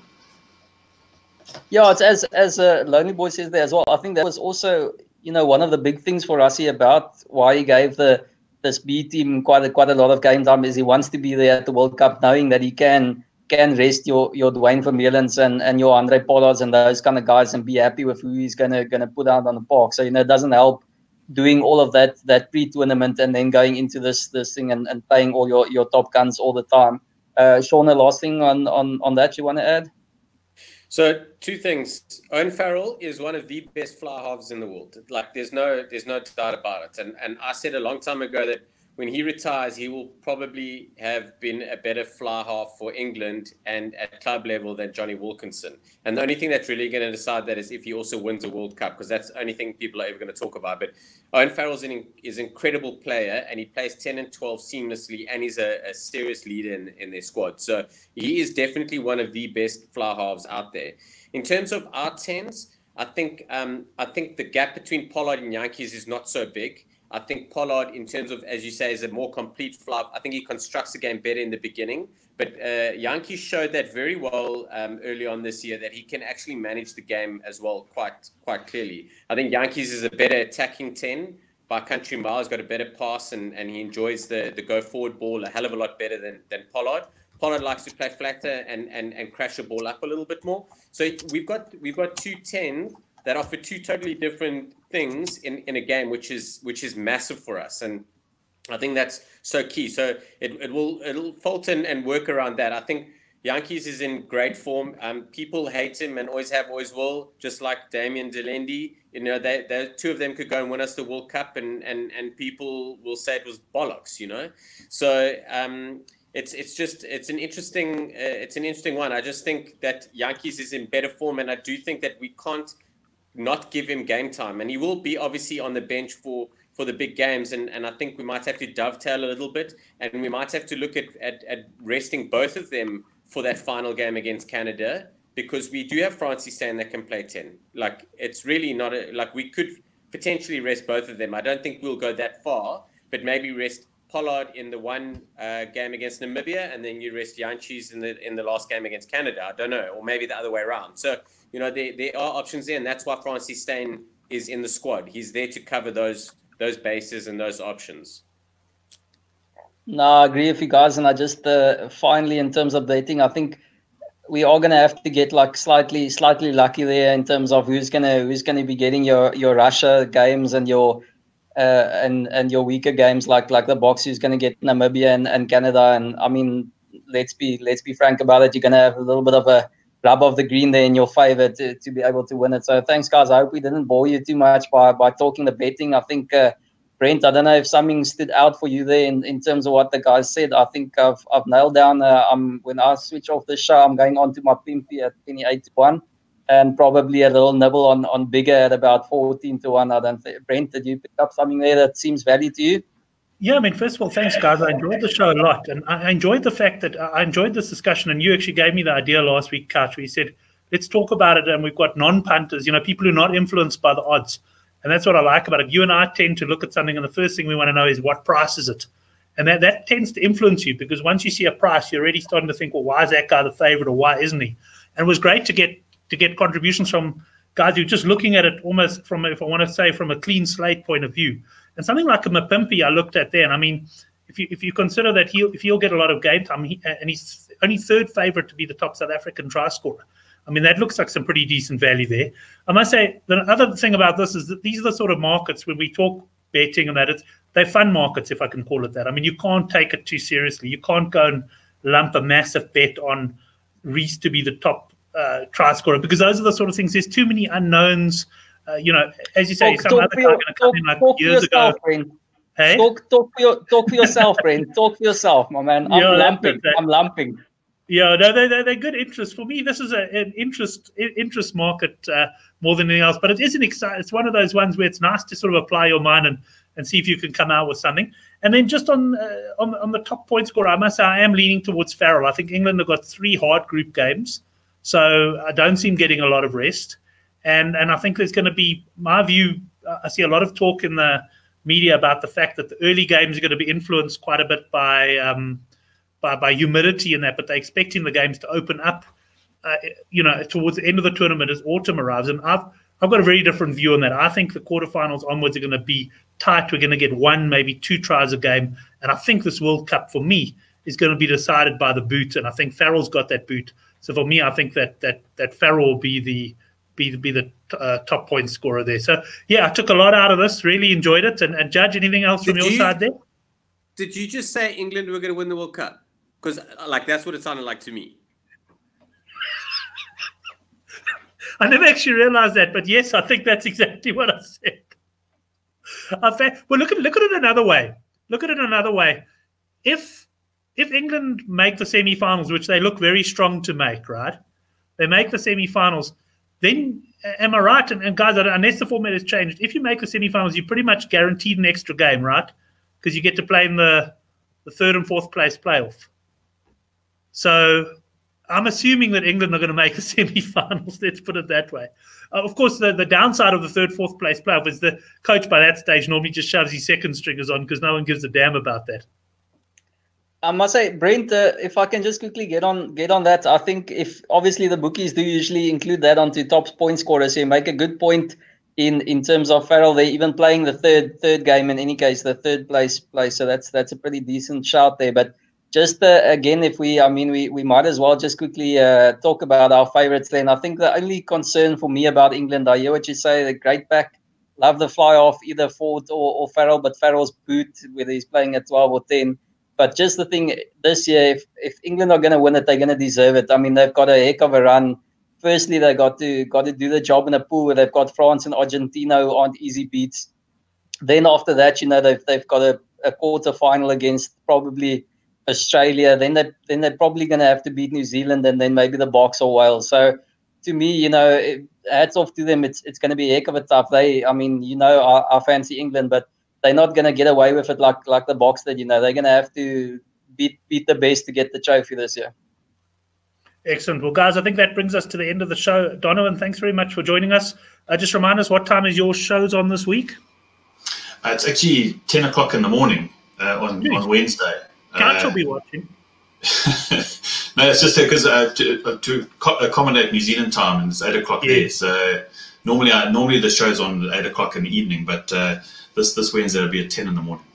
Yeah, it's as Lonely Boy says there as well. I think that was also, you know, one of the big things for Russie about why he gave this B team quite a lot of game time is he wants to be there at the World Cup, knowing that he can rest your Dwayne Vermeulens and your Andre Pollards and those kind of guys and be happy with who he's gonna put out on the park. So, you know, it doesn't help doing all of that pre-tournament and then going into this thing and playing all your top guns all the time. Sean, the last thing on that you want to add? So two things. Owen Farrell is one of the best fly halves in the world. Like there's no doubt about it. And I said a long time ago that when he retires, he will probably have been a better fly half for England and at club level than Johnny Wilkinson. And the only thing that's really going to decide that is if he also wins a World Cup, because that's the only thing people are ever going to talk about. But Owen Farrell is an incredible player, and he plays 10 and 12 seamlessly, and he's a serious leader in their squad. So he is definitely one of the best fly halves out there. In terms of our 10s, I think the gap between Pollard and Yankees is not so big. I think Pollard, in terms of, as you say, is a more complete fly. I think he constructs the game better in the beginning. But Yankees showed that very well early on this year, that he can actually manage the game as well quite clearly. I think Yankees is a better attacking 10 by country mile. He's got a better pass and he enjoys the go-forward ball a hell of a lot better than Pollard. Pollard likes to play flatter and crash the ball up a little bit more. So we've got two 10s that offer two totally different things in a game, which is massive for us, and I think that's so key. So it'll falter and work around that. I think Yankees is in great form. People hate him and always will, just like Damien Delendi. You know, they two of them could go and win us the World Cup, and people will say it was bollocks. You know, so it's an interesting one. I just think that Yankees is in better form, and I do think that we can't not give him game time, and he will be obviously on the bench for the big games, and I think we might have to dovetail a little bit, and we might have to look at resting both of them for that final game against Canada, because we do have Francis saying that can play 10. Like, it's really not we could potentially rest both of them. I don't think we'll go that far, but maybe rest Pollard in the one game against Namibia, and then you rest Yankees in the last game against Canada. I don't know, or maybe the other way around. So, you know, there are options there, and that's why Francis Steyn is in the squad. He's there to cover those bases and those options. No, I agree with you guys, and I just finally, in terms of dating, I think we are going to have to get like slightly lucky there in terms of who's gonna be getting your Russia games and your and your weaker games like the Box, who's going to get Namibia and Canada. And I mean, let's be frank about it. You're going to have a little bit of a rub of the green there in your favor to be able to win it. So thanks, guys. I hope we didn't bore you too much by talking the betting. I think, Brent, I don't know if something stood out for you there in terms of what the guys said. I think I've nailed down. When I switch off the show, I'm going on to my Pimpy at 28-1, and probably a little nibble on Biggar at about 14-1. I don't think. Brent, did you pick up something there that seems value to you? Yeah, I mean, first of all, thanks, guys. I enjoyed the show a lot, and I enjoyed the fact that I enjoyed this discussion, and you actually gave me the idea last week, Couch, where you said, let's talk about it, and we've got non-punters, people who are not influenced by the odds, and that's what I like about it. You and I tend to look at something, and the first thing we want to know is what price is it, and that tends to influence you, because once you see a price, you're already starting to think, well, why is that guy the favorite, or why isn't he? And it was great to get contributions from guys who are just looking at it almost from, if I want to say, from a clean slate point of view. And something like a Mapimpi I looked at there, and I mean, if you consider that he'll get a lot of game time, and he's only third favourite to be the top South African try scorer, I mean, that looks like some pretty decent value there. I must say, the other thing about this is that these are the sort of markets when we talk betting and that, they're fun markets, if I can call it that. I mean, you can't take it too seriously. You can't go and lump a massive bet on Reece to be the top try scorer, because those are the sort of things. There's too many unknowns. As you say, some other guy going to come in like years ago. Hey? Talk for yourself, Brent. Talk for yourself, my man. I'm lumping. Yeah, no, they're good interest. For me, this is an interest market more than anything else. But it is it's one of those ones where it's nice to sort of apply your mind and see if you can come out with something. And then just on the top point scorer, I must say I am leaning towards Farrell. I think England have got 3 hard group games, so I don't see him getting a lot of rest. And I think there's going to be, my view, I see a lot of talk in the media about the fact that the early games are going to be influenced quite a bit by humidity and that, but they're expecting the games to open up, towards the end of the tournament as autumn arrives. And I've got a very different view on that. I think the quarterfinals onwards are going to be tight. We're going to get 1, maybe 2 tries a game. And I think this World Cup, for me, is going to be decided by the boot. And I think Farrell's got that boot. So for me, I think that Farrell will be the top point scorer there. So, yeah, I took a lot out of this. Really enjoyed it. And Judge, anything else from your side there? Did you just say England were going to win the World Cup? Because, that's what it sounded like to me. I never actually realized that, but yes, I think that's exactly what I said. Well, look at it another way. Look at it another way. If England make the semi-finals, which they look very strong to make, right? They make the semi-finals, then, am I right? And guys, unless the format has changed, if you make the semi-finals, you're pretty much guaranteed an extra game, right? Because you get to play in the 3rd and 4th place playoff. So I'm assuming that England are going to make the semi-finals. Let's put it that way. Of course, the downside of the 3rd, 4th place playoff is the coach by that stage normally just shoves his second stringers on because no one gives a damn about that. I must say, Brent, if I can just quickly get on that, I think if obviously the bookies do usually include that onto top point scorers, so you make a good point in terms of Farrell. They're even playing the third game in any case, the 3rd place. So that's a pretty decent shout there. But just again, if we might as well just quickly talk about our favourites then. I think the only concern for me about England, I hear what you say, the great back, love the fly off either Ford or Farrell, but Farrell's boot, whether he's playing at 12 or 10. But just the thing this year, if England are going to win it, they're going to deserve it. I mean, they've got a heck of a run. Firstly, they got to do the job in a pool where they've got France and Argentina who aren't easy beats. Then after that, they've got a quarter final against probably Australia. Then they're probably going to have to beat New Zealand and then maybe the Box or Wales. So to me, hats off to them. It's going to be a heck of a tough. I fancy England, but they're not going to get away with it like the Box did. They're going to have to beat the best to get the trophy this year. Excellent. Well, guys, I think that brings us to the end of the show. Donovan, thanks very much for joining us. Just remind us, what time is your shows on this week? It's actually 10 o'clock in the morning on Wednesday. Couch will be watching. No, it's just because to accommodate New Zealand time, and it's 8 o'clock there. So normally the show's on 8 o'clock in the evening, but this Wednesday it'll be at 10 in the morning.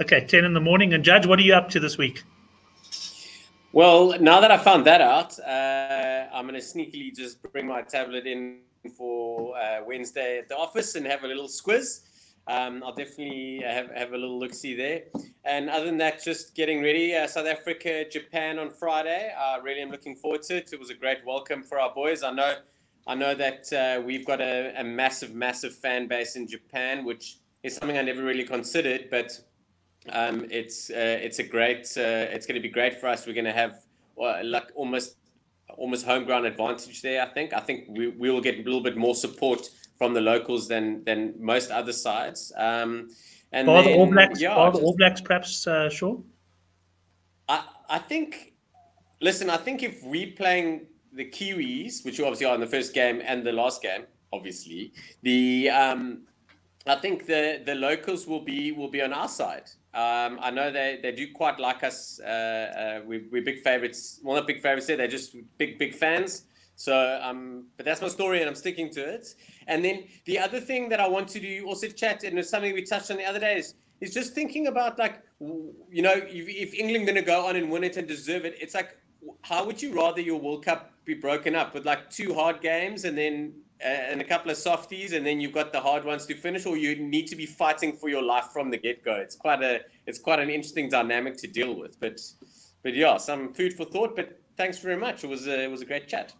Okay, 10 in the morning. And Judge, what are you up to this week? Well, now that I found that out, I'm going to sneakily just bring my tablet in for Wednesday at the office and have a little squiz. I'll definitely have a little look-see there. And other than that, just getting ready. South Africa, Japan on Friday. I really am looking forward to it. It was a great welcome for our boys. I know that we've got a massive fan base in Japan, which is something I never really considered, but it's going to be great for us. We're going to have almost home ground advantage there. I think we will get a little bit more support from the locals than most other sides. And are the All Blacks, All Blacks perhaps sure? I think if we playing the Kiwis, which obviously are in the first game and the last game, obviously I think the locals will be on our side. I know they do quite like us. We're big favorites. Well, not big favorites there. They're just big fans. So, but that's my story, and I'm sticking to it. And then the other thing that I want to do, also chat, and it's something we touched on the other day, is just thinking about if England going to go on and win it and deserve it, it's like, how would you rather your World Cup be broken up with 2 hard games and then and a couple of softies, and then you've got the hard ones to finish, or you need to be fighting for your life from the get-go? It's quite an interesting dynamic to deal with. But yeah, some food for thought. But thanks very much. It was a great chat.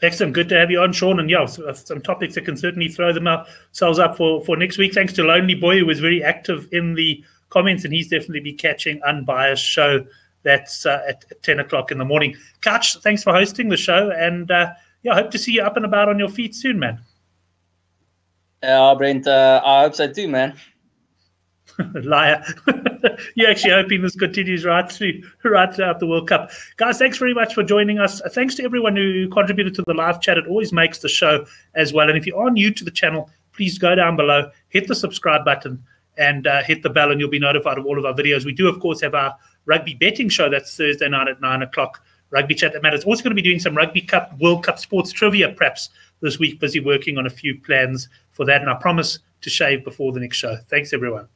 Excellent. Good to have you on, Sean. And yeah, some topics that can certainly throw themselves up for next week. Thanks to Lonely Boy, who was very active in the comments, and he's definitely be catching Unbiased show. That's at 10 o'clock in the morning. Couch, thanks for hosting the show. And I hope to see you up and about on your feet soon, man. Yeah, Brent, I hope so too, man. Liar. You're actually hoping this continues right throughout the World Cup. Guys, thanks very much for joining us. Thanks to everyone who contributed to the live chat. It always makes the show as well. And if you are new to the channel, please go down below, hit the subscribe button, and hit the bell, and you'll be notified of all of our videos. We do, of course, have our rugby betting show. That's Thursday night at 9 o'clock. Rugby Chat That Matters. Also going to be doing some Rugby Cup, World Cup sports trivia preps this week. Busy working on a few plans for that. And I promise to shave before the next show. Thanks, everyone.